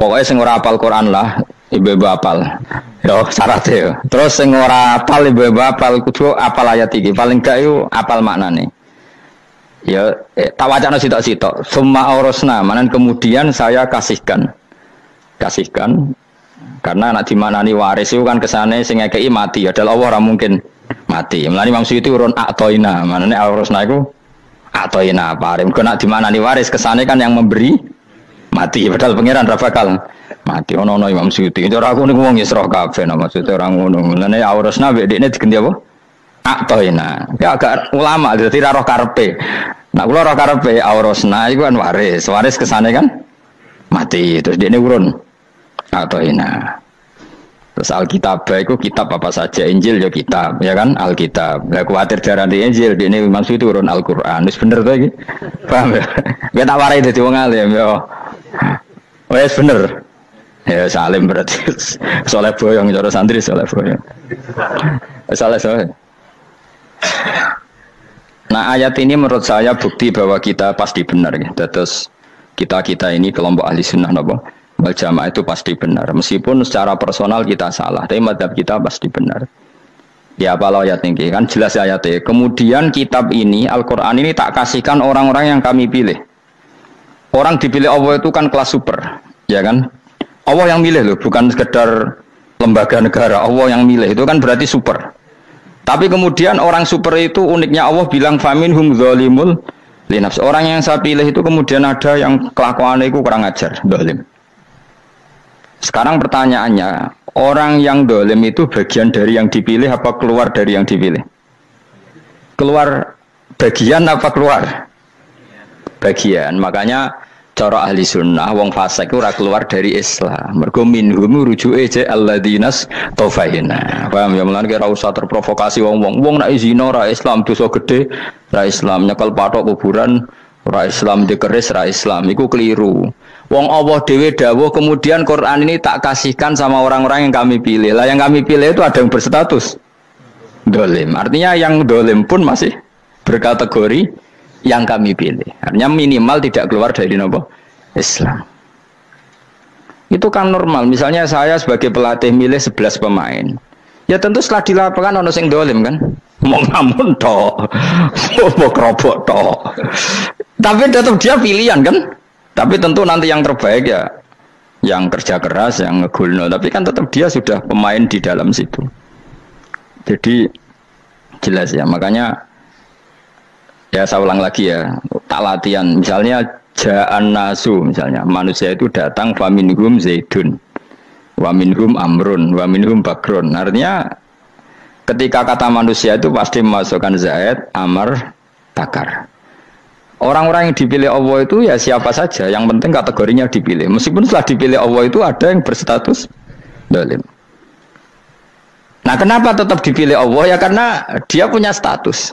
Pokoknya sing ora hafal Quran lah, ibu-ibu hafal. Yo syaratnya yo. Terus sing ora hafal ibu-ibu hafal kudu hafal ayat iki. Paling gak yo hafal maknane. Ya tak wacana sitok-sitok. Summa aurasna, manan kemudian saya kasihkan. Karena nak dimanani waris itu kan kesane sing ngekeki mati. Adalah Allah ora mungkin mati. Mulane Imam Suyuti urun atoina, manane aurasna iku atoina paring. Kok nak dimanani waris kesane kan yang memberi mati. Padahal pangeran ra bakal mati. Ono Imam Suyuti. Ora aku niku wong Isra kabeh maksudnya ora ngono. Mulane aurasna wek dekne diganti apa? Atoina. Ya agak ulama dadi ra roh karepe. Nak kula roh karepe aurasna iku kan waris. Waris kesane kan mati. Terus dekne urun atoina. Terus Alkitab itu kitab apa saja, Injil ya kitab, ya kan Alkitab. Lah kuwatir darah di Injil, ini maksud itu urun Al-Qur'an. Wis bener to iki? Paham ya? Nek tak warai dadi wong alim ya. Wis bener. Ya salim berarti. Soleh boyong cara santri soleh boyong. Soleh. Nah, ayat ini menurut saya bukti bahwa kita pasti benar ya. Terus kita ini kelompok ahli sunnah napa? Wal jamaah itu pasti benar, meskipun secara personal kita salah, tapi mazhab kita pasti benar. Ya apa ayat ini kan jelas ayatnya. Kemudian kitab ini Al-Quran ini tak kasihkan orang-orang yang kami pilih. Orang dipilih Allah itu kan kelas super, ya kan? Allah yang milih loh, bukan sekedar lembaga negara. Allah yang milih itu kan berarti super. Tapi kemudian orang super itu uniknya Allah bilang faminhum zalimul linafs. Orang yang saya pilih itu kemudian ada yang kelakuannya itu kurang ajar, zalim. Sekarang pertanyaannya, orang yang dolim itu bagian dari yang dipilih apa keluar dari yang dipilih? Keluar bagian apa keluar? Bagian. Makanya cara ahli sunnah, wong fasik itu keluar dari Islam. Mergo minhum rujuke je alladinas tofahina. Paham ya? Mulane ora usah terprovokasi wong-wong. Wong nek zina ora Islam dosa gede, ora Islam nyekel patok kuburan, ora Islam dikeris, ora Islam. Iku keliru. Wong Allah dhewe dawuh kemudian Quran ini tak kasihkan sama orang-orang yang kami pilih. Lah yang kami pilih itu ada yang berstatus dolim. Artinya yang dolim pun masih berkategori yang kami pilih. Artinya minimal tidak keluar dari nopo Islam. Itu kan normal. Misalnya saya sebagai pelatih milih 11 pemain. Ya tentu setelah di lapangan ono sing dolim kan. Mau ngamun toh. Mau kerobok toh. Tapi tetap dia pilihan kan. Tapi tentu nanti yang terbaik ya yang kerja keras, yang ngegulno. Tapi kan tetap dia sudah pemain di dalam situ. Jadi jelas ya. Makanya ya saya ulang lagi ya. Tak latihan. Misalnya ja'an nasu. Misalnya manusia itu datang faminhum zaidun. Waminhum amrun. Waminhum bakrun. Artinya ketika kata manusia itu pasti memasukkan zaid, amr, bakar. Orang-orang yang dipilih Allah itu ya siapa saja, yang penting kategorinya dipilih. Meskipun setelah dipilih Allah itu ada yang berstatus dolim. Nah kenapa tetap dipilih Allah? Ya karena dia punya status.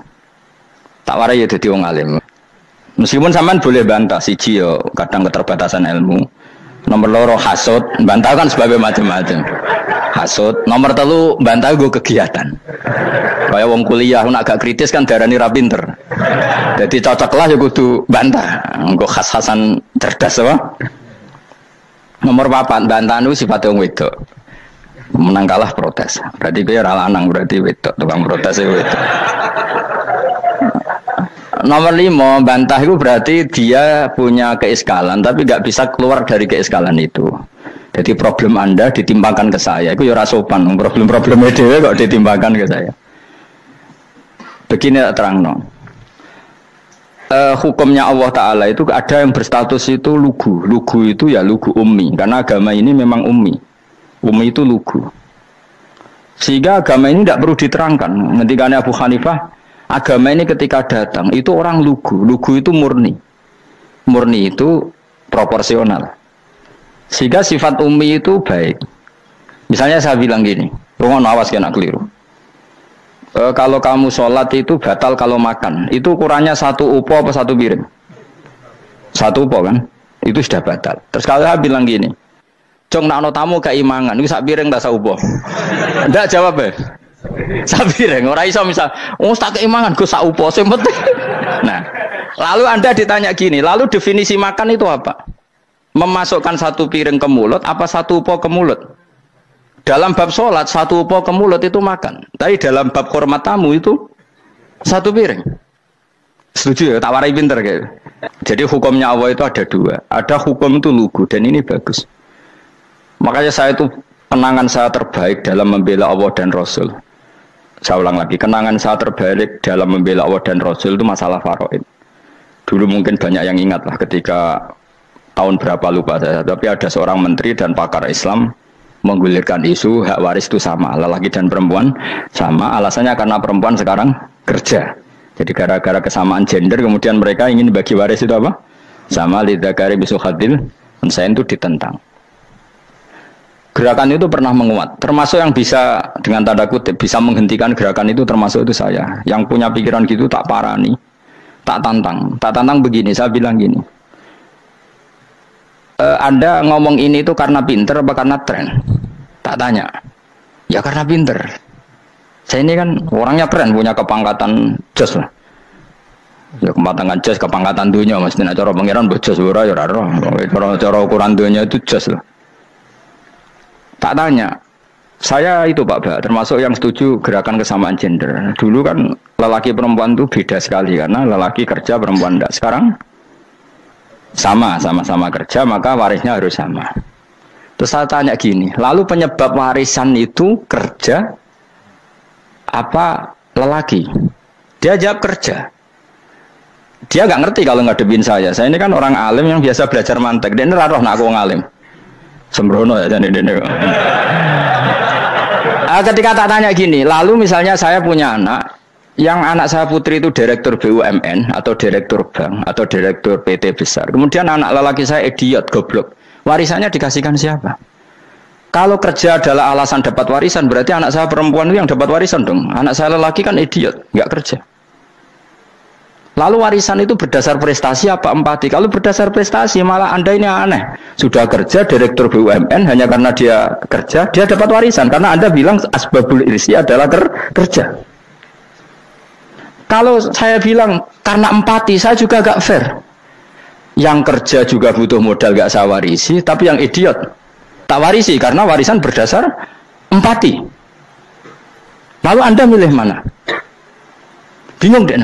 Tak warai ya jadi wong alim. Meskipun sampean boleh bantah siji yo kadang keterbatasan ilmu. Nomor loro hasud, bantah kan sebab macam-macam. Hasud, nomor telu bantah gue kegiatan. Kayak wong kuliah nak agak kritis kan darani ra pinter. Jadi cocoklah ya kudu bantah. Engko khas-khasan cerdas apa? Nomor 4 bantah niku sifate wong wedok. Menang kalah protes. Berarti kowe ora lanang, berarti wedok, tukang protes wedok. Nomor 5 bantah itu berarti dia punya keiskalan tapi nggak bisa keluar dari keiskalan itu. Jadi problem Anda ditimbangkan ke saya, itu ya ora sopan. Problem-problemnya dewe kok ditimbangkan ke saya. Begini terang no. Hukumnya Allah Ta'ala itu ada yang berstatus itu lugu. Lugu itu ya lugu ummi. Karena agama ini memang ummi. Ummi itu lugu. Sehingga agama ini tidak perlu diterangkan. Ketika Abu Hanifah, agama ini ketika datang, itu orang lugu. Lugu itu murni. Murni itu proporsional. Sehingga sifat ummi itu baik. Misalnya saya bilang gini, rungon awas kena keliru. Kalau kamu sholat itu batal kalau makan. Itu ukurannya 1 upo apa 1 piring? 1 upo kan? Itu sudah batal. Terus kalau saya bilang gini, Jong nak tamu keimangan, itu 1 piring tak 1 upo. Enggak jawab ya? 1 piring. Orang iso misal, tak keimangan, gue 1 upo. Nah, lalu Anda ditanya gini, lalu definisi makan itu apa? memasukkan satu piring ke mulut apa satu upo ke mulut? Dalam bab sholat satu upo ke mulut itu makan. Tapi dalam bab hormat tamu itu satu piring. Setuju ya? Tak warai pinter kayak. Jadi hukumnya Allah itu ada dua. Ada hukum itu lugu dan ini bagus. Makanya saya itu kenangan saya terbaik dalam membela Allah dan Rasul. Saya ulang lagi, kenangan saya terbaik dalam membela Allah dan Rasul itu masalah faraid. Dulu mungkin banyak yang ingat lah ketika tahun berapa lupa saya. Tapi ada seorang menteri dan pakar Islam menggulirkan isu hak waris itu sama, lelaki dan perempuan sama, alasannya karena perempuan sekarang kerja. Jadi gara-gara kesamaan gender kemudian mereka ingin bagi waris itu apa? Sama lidzakari bisul hadil unsayain itu ditentang. Gerakan itu pernah menguat, termasuk yang bisa dengan tanda kutip bisa menghentikan gerakan itu termasuk itu saya. Yang punya pikiran gitu tak parani, tak tantang begini, saya bilang gini. Anda ngomong ini itu karena pinter apa karena tren? Tak tanya. Ya karena pinter. Saya ini kan orangnya keren, punya kepangkatan jos lah. Ya kepangkatan jos, kepangkatan dunia. Mesti nak cara pangeran bojos ora ya ora. Cara ukuran dunia itu jos lah. Tak tanya. Saya itu Pak, termasuk yang setuju gerakan kesamaan gender. Dulu kan lelaki perempuan itu beda sekali karena lelaki kerja perempuan tidak. Sekarang sama-sama kerja maka warisnya harus sama. Terus saya tanya gini, lalu penyebab warisan itu kerja apa lelaki? Dia jawab kerja. Dia nggak ngerti kalau ngadepin saya. Saya ini kan orang alim yang biasa belajar mantek. Dia ini roh nak aku ngalim. Sembrono ya jadi ini. Ketika tak tanya gini, lalu misalnya saya punya anak. Yang anak saya putri itu direktur BUMN atau direktur bank atau direktur PT besar. Kemudian anak lelaki saya idiot, goblok. Warisannya dikasihkan siapa? Kalau kerja adalah alasan dapat warisan, berarti anak saya perempuan itu yang dapat warisan dong. Anak saya lelaki kan idiot, nggak kerja. Lalu warisan itu berdasar prestasi apa empati? Kalau berdasar prestasi malah Anda ini aneh. Sudah kerja direktur BUMN hanya karena dia kerja, dia dapat warisan. Karena Anda bilang asbabul irsi adalah kerja. Kalau saya bilang karena empati, saya juga gak fair. Yang kerja juga butuh modal gak saya warisi, tapi yang idiot tak warisi karena warisan berdasar empati. Lalu Anda milih mana? Bingung deh.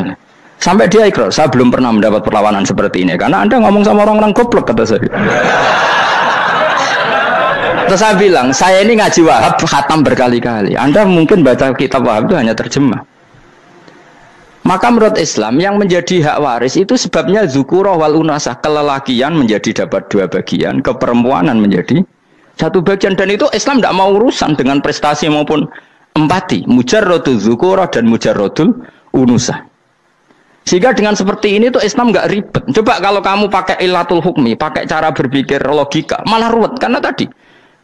Sampai dia ikrar, saya belum pernah mendapat perlawanan seperti ini karena Anda ngomong sama orang-orang goblok kata saya. Terus saya bilang, saya ini ngaji Wahab khatam berkali-kali. Anda mungkin baca kitab Wahab itu hanya terjemah. Maka menurut Islam yang menjadi hak waris itu sebabnya zukurah wal unasah, kelelakian menjadi dapat dua bagian, keperempuanan menjadi satu bagian, dan itu Islam tidak mau urusan dengan prestasi maupun empati, mujarrodul zukurah dan mujarrodul unusah. Sehingga dengan seperti ini tuh Islam nggak ribet. Coba kalau kamu pakai ilatul hukmi, pakai cara berpikir logika, malah ruwet karena tadi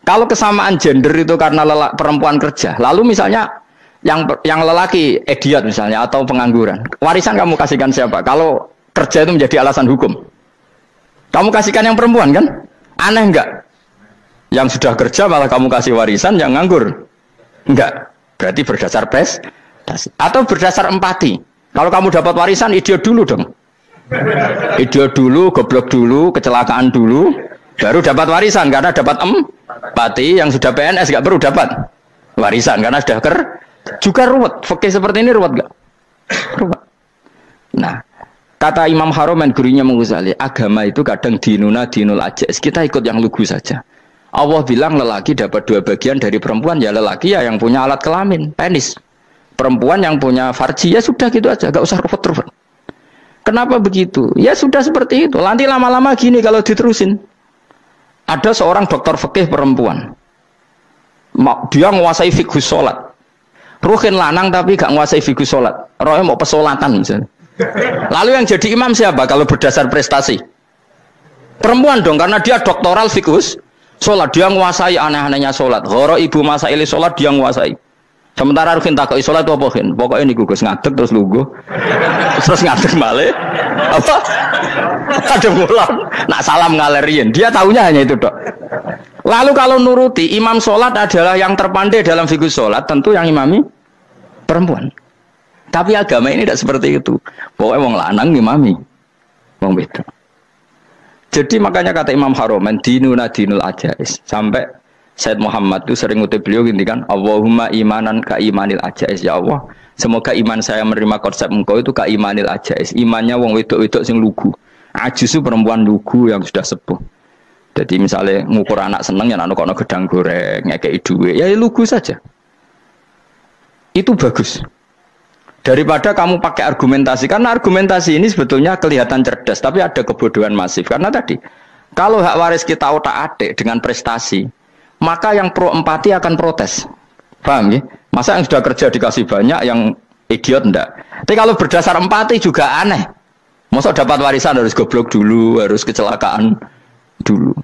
kalau kesamaan gender itu karena perempuan kerja, lalu misalnya yang lelaki idiot misalnya atau pengangguran, warisan kamu kasihkan siapa? Kalau kerja itu menjadi alasan hukum, kamu kasihkan yang perempuan kan? Aneh enggak? Yang sudah kerja malah kamu kasih warisan, yang nganggur enggak? Berarti berdasar prestasi atau berdasar empati. Kalau kamu dapat warisan idiot dulu dong, idiot dulu, goblok dulu, kecelakaan dulu, baru dapat warisan karena dapat empati. Yang sudah PNS enggak perlu dapat warisan karena sudah juga ruwet. Fikih seperti ini ruwet gak? Ruwet. Nah, kata Imam Haromen gurunya Ghazali, agama itu kadang dinuna dinul ajaz. Kita ikut yang lugu saja. Allah bilang lelaki dapat dua bagian dari perempuan, ya lelaki ya yang punya alat kelamin, penis. Perempuan yang punya farji, ya sudah gitu aja, gak usah ruwet-ruwet. Kenapa begitu? Ya sudah seperti itu. Nanti lama-lama gini kalau diterusin. Ada seorang dokter fikih perempuan. Dia menguasai fikih sholat. Ruhin lanang tapi gak nguasai fikih sholat. Rohnya mau pesolatan misalnya. Lalu yang jadi imam siapa kalau berdasar prestasi? Perempuan dong, karena dia doktoral fikih sholat. Dia nguasai aneh-anehnya sholat. Horo ibu masaili sholat dia nguasai. Sementara Ruhin takoi sholat itu apa Ruhin? Pokoknya ini gugus ngadeg terus lugu. Terus ngadeg balik. Apa? Ada bulan. Nak salam ngalerin. Dia tahunya hanya itu dok. Lalu kalau nuruti imam sholat adalah yang terpandai dalam fikih sholat, tentu yang imami perempuan. Tapi agama ini tidak seperti itu. Pokoknya wong lanang imami, wong beda. Jadi makanya kata Imam Haromen, dinuna dinul ajais. Sampai Said Muhammad itu sering ngutip beliau gini kan, Allahumma imanan ka imanil ajais. Ya Allah, semoga iman saya menerima konsep engkau itu ka imanil ajais. Imannya wong wedok-wedok sing lugu. Ajis itu perempuan lugu yang sudah sepuh. Jadi misalnya ngukur anak seneng ya anak kono gedang goreng, ngekei duit, ya lugu saja. Itu bagus. Daripada kamu pakai argumentasi, karena argumentasi ini sebetulnya kelihatan cerdas, tapi ada kebodohan masif. Karena tadi, kalau hak waris kita otak-atik dengan prestasi, maka yang pro empati akan protes. Paham ya? Masa yang sudah kerja dikasih banyak, yang idiot enggak? Tapi kalau berdasar empati juga aneh. Masa dapat warisan harus goblok dulu, harus kecelakaan dulu.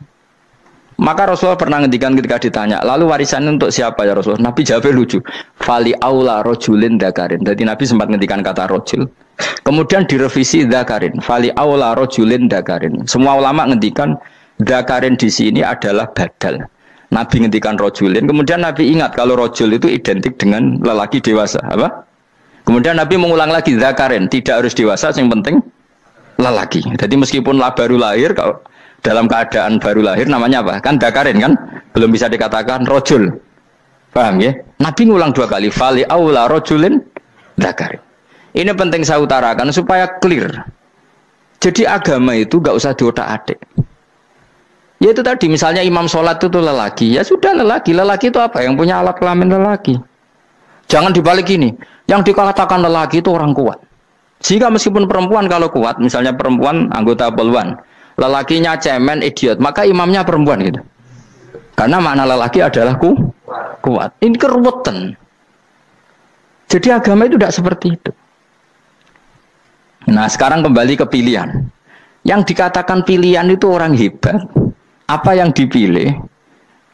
Maka Rasulullah pernah ngendikan ketika ditanya, lalu warisan untuk siapa ya Rasulullah? Nabi jawabnya lucu. Fali aula rojulin dakarin. Jadi Nabi sempat ngendikan kata rojul. Kemudian direvisi dakarin. Fali aula rojulin dakarin. Semua ulama ngendikan dakarin di sini adalah badal. Nabi ngendikan rojulin. Kemudian Nabi ingat kalau rojul itu identik dengan lelaki dewasa. Apa? Kemudian Nabi mengulang lagi dakarin. Tidak harus dewasa, yang penting lelaki. Jadi meskipun baru lahir, kalau dalam keadaan baru lahir namanya apa? Kan dakarin kan? Belum bisa dikatakan rojul. Paham ya? Nabi ngulang 2 kali. Fali aula rojulin dakarin. Ini penting saya utarakan supaya clear. Jadi agama itu gak usah diotak-atik. Ya itu tadi misalnya imam sholat itu lelaki. Ya sudah lelaki. Lelaki itu apa? Yang punya alat kelamin lelaki. Jangan dibalik ini. Yang dikatakan lelaki itu orang kuat. Sehingga meskipun perempuan kalau kuat, misalnya perempuan anggota poluan, lelakinya cemen, idiot, maka imamnya perempuan gitu. Karena makna lelaki adalah kuat. Ini keruwetan. Jadi agama itu tidak seperti itu. Nah sekarang kembali ke pilihan. Yang dikatakan pilihan itu orang hebat. Apa yang dipilih?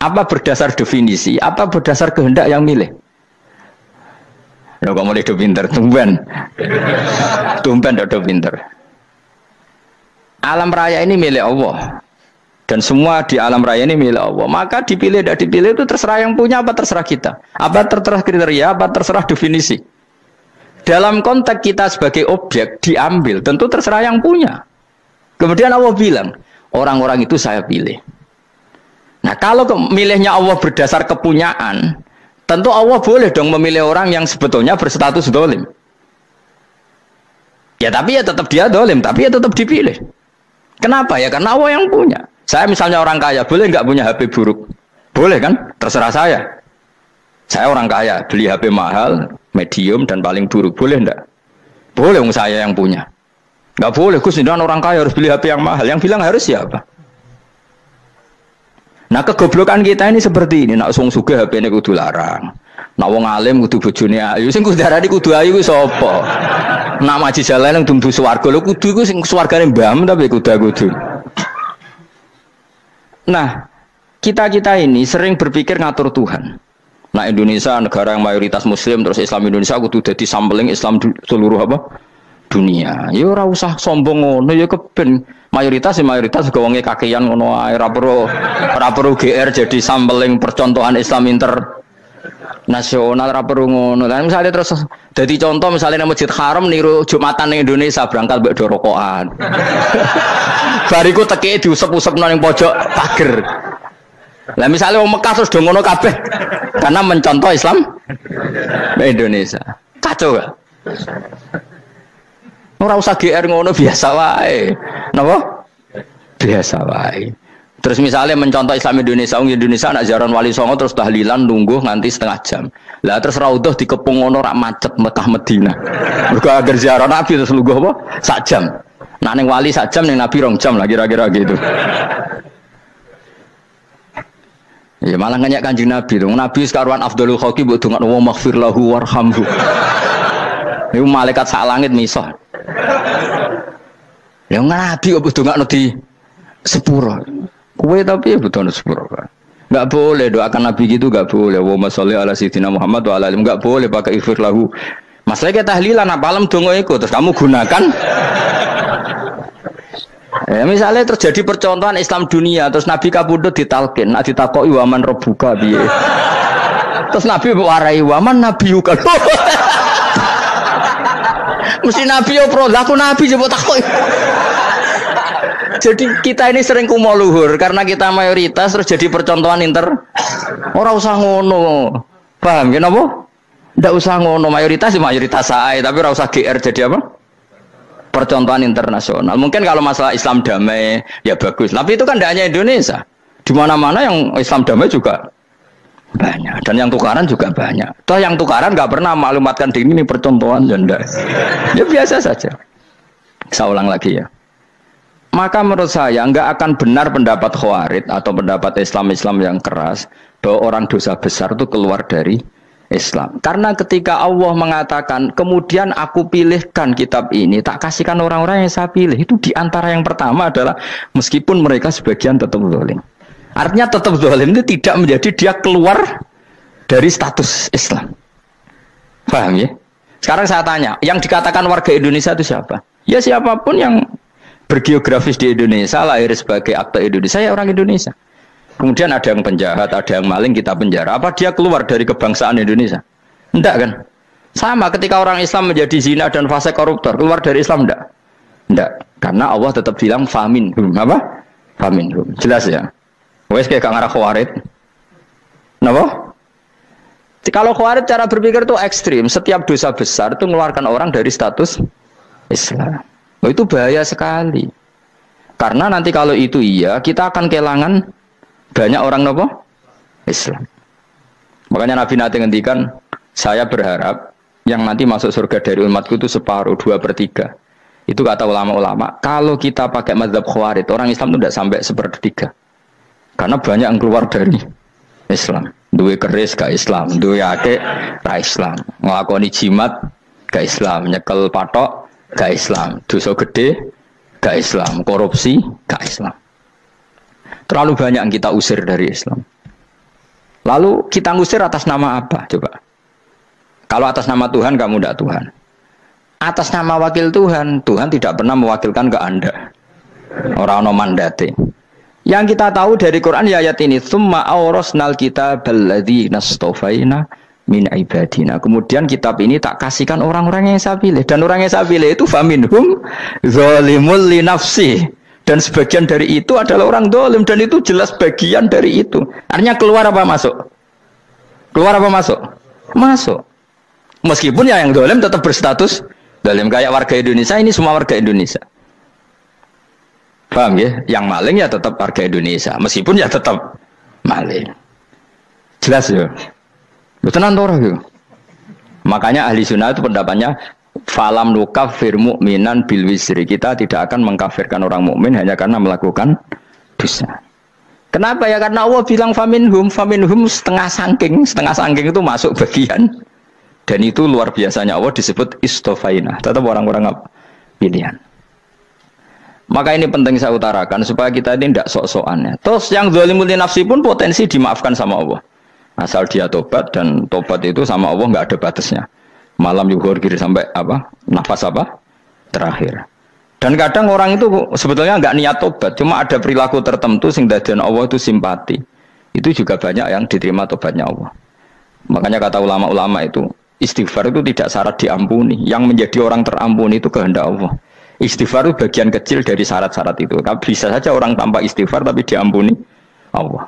Apa berdasar definisi? Apa berdasar kehendak yang milih? Ya kok mulai do pinter, tumben do pinter. Alam raya ini milik Allah. Dan semua di alam raya ini milik Allah. Maka dipilih tidak dipilih itu terserah yang punya apa terserah kita. Apa terserah kriteria, apa terserah definisi. Dalam konteks kita sebagai objek diambil, tentu terserah yang punya. Kemudian Allah bilang, orang-orang itu saya pilih. Nah kalau milihnya Allah berdasar kepunyaan, tentu Allah boleh dong memilih orang yang sebetulnya berstatus dolim. Ya tapi ya tetap dia dolim, tapi ya tetap dipilih. Kenapa ya? Karena Allah yang punya. Saya misalnya orang kaya, boleh nggak punya HP buruk? Boleh kan? Terserah saya. Saya orang kaya, beli HP mahal, medium dan paling buruk. Boleh enggak? Boleh saya yang punya. Nggak boleh, Gus, orang kaya harus beli HP yang mahal. Yang bilang harus siapa? Nah kegoblokan kita ini seperti ini. Nak wong sugih HP ini kudu larang. Nak wong alim kudu bojone ayu. Sing kudu darani kudu ayu ku sapa? Nak maji jalan yang tumbuh swarga lho kudu iku sing swargane mbam tapi kudu. Nah, kita ini sering berpikir ngatur Tuhan. Nah, Indonesia negara yang mayoritas muslim terus Islam Indonesia kudu dadi sampling Islam seluruh apa? Dunia. Ya ora usah sombong ngono ya keben mayoritas juga wonge kakean ngono ae ora perlu GR jadi sampling percontohan Islam internasional ora perlu ngono. Lah misale terus dadi contoh misalnya nang Masjid Haram niru Jumatan ning Indonesia berangkat mbek do rokokan. Bariku teki diusep-usep nang pojok pager. Lah misalnya wong Mekah terus do ngono kabeh karena mencontoh Islam Indonesia. Kacau gak? Ora usah GR ngono biasa wae. Napa? Biasa wae. Terus misalnya mencontoh Islam Indonesia, Indonesia nak ziarah Wali Songo terus tahlilan nunggu nganti setengah jam. Lah terus raudhah dikepung ngono rak macet Mekah Madinah. Mergo agar ziarah Nabi terus lungguh apa? Sak jam. Nak ning wali sak jam ning Nabi 2 jam lah kira-kira gitu. Ya malah nganyak Kanjeng Nabi dong. Nabi sekaruan afdhalul khalqi mbok dongakno wa maghfir lahu warhamhu. Niku malaikat sak langit misah. Ya Nabi kok dongakno di sepuro. Kowe tapi ya butuh sepuro kan. Enggak boleh doakan Nabi gitu enggak boleh. Wa sholli ala sayyidina Muhammad wa ala alihi enggak boleh pakai ighfir lahu. Masalah kita tahlilan apa alam donga iku terus kamu gunakan. Ya, misalnya terjadi percontohan Islam dunia terus Nabi kapundhut ditalkin, nak ditakoki waman rabbuka piye. Terus Nabi warai waman nabiyuka. Mesti Nabi yo pro, aku Nabi coba takoki. Jadi kita ini sering kumo luhur karena kita mayoritas terus jadi percontohan Ora usah ngono. Paham ya napa? Ndak usah ngono, mayoritas saya, tapi ora usah GR jadi apa? Percontohan internasional. Mungkin kalau masalah Islam damai ya bagus, tapi itu kan tidak hanya Indonesia. Di mana-mana yang Islam damai juga banyak, dan yang tukaran juga banyak. Toh yang tukaran nggak pernah maklumatkan diri ini percontohan janda. Ya biasa saja. Saya ulang lagi ya. Maka menurut saya nggak akan benar pendapat Khawarij atau pendapat Islam yang keras bahwa orang dosa besar itu keluar dari Islam. Karena ketika Allah mengatakan kemudian aku pilihkan kitab ini tak kasihkan orang-orang yang saya pilih, itu diantara yang pertama adalah meskipun mereka sebagian tetap zalim. Artinya tetap zalim itu tidak menjadi dia keluar dari status Islam. Paham ya? Sekarang saya tanya, yang dikatakan warga Indonesia itu siapa? Ya siapapun yang bergeografis di Indonesia, lahir sebagai akte Indonesia, ya orang Indonesia. Kemudian ada yang penjahat, ada yang maling, kita penjara. Apa dia keluar dari kebangsaan Indonesia? Enggak kan? Sama ketika orang Islam menjadi zina dan fase koruptor, keluar dari Islam enggak? Enggak. Karena Allah tetap bilang faminhum. Apa? Faminhum. Jelas ya? Wes kayak ngarah Khawarij. Napa? Kalau Khawarij cara berpikir itu ekstrim. Setiap dosa besar itu mengeluarkan orang dari status Islam. Oh, itu bahaya sekali. Karena nanti kalau itu iya, kita akan kehilangan banyak orang nopo Islam. Makanya Nabi nanti ngendikan, saya berharap yang nanti masuk surga dari umatku itu separuh, 2/3. Itu kata ulama-ulama. Kalau kita pakai mazhab Khawarij, orang Islam itu tidak sampai 1/3. Karena banyak yang keluar dari Islam. Duwe keris gak Islam, duwe akeh ra Islam, nglakoni jimat gak Islam, nyekel patok gak Islam, dosa gede gak Islam, korupsi gak Islam. Terlalu banyak yang kita usir dari Islam. Lalu kita ngusir atas nama apa? Coba. Kalau atas nama Tuhan, kamu tidak Tuhan. Atas nama wakil Tuhan, Tuhan tidak pernah mewakilkan ke Anda. Orang-orang mandate. Yang kita tahu dari Quran ya ayat ini, tsumma awrasnal kitabal ladzina istafaina min ibadina. Kemudian kitab ini tak kasihkan orang-orang yang saya pilih, dan orang yang saya pilih itu faminhum zalimul li nafsi. Dan sebagian dari itu adalah orang zalim, dan itu jelas bagian dari itu. Artinya keluar apa masuk? Keluar apa masuk? Masuk. Meskipun ya yang zalim tetap berstatus zalim, kayak warga Indonesia, ini semua warga Indonesia. Paham ya? Yang maling ya tetap warga Indonesia, meskipun ya tetap maling. Jelas ya? Tenan ora ya? Makanya ahli sunnah itu pendapatnya falam nukafir mu'minan bil wisri. Kita tidak akan mengkafirkan orang mukmin hanya karena melakukan dosa. Kenapa ya? Karena Allah bilang faminhum setengah sangking itu masuk bagian. Dan itu luar biasanya Allah disebut istofaina. Tetap orang-orang pilihan. Maka ini penting saya utarakan supaya kita ini tidak sok-sokan ya. Terus yang zalimul li nafsi pun potensi dimaafkan sama Allah. Asal dia tobat, dan tobat itu sama Allah nggak ada batasnya. Malam yuhur kiri sampai apa? Nafas apa? Terakhir. Dan kadang orang itu sebetulnya nggak niat tobat, cuma ada perilaku tertentu sehingga dan Allah itu simpati. Itu juga banyak yang diterima tobatnya Allah. Makanya kata ulama-ulama itu, istighfar itu tidak syarat diampuni. Yang menjadi orang terampuni itu kehendak Allah. Istighfar itu bagian kecil dari syarat-syarat itu. Bisa saja orang tanpa istighfar tapi diampuni Allah.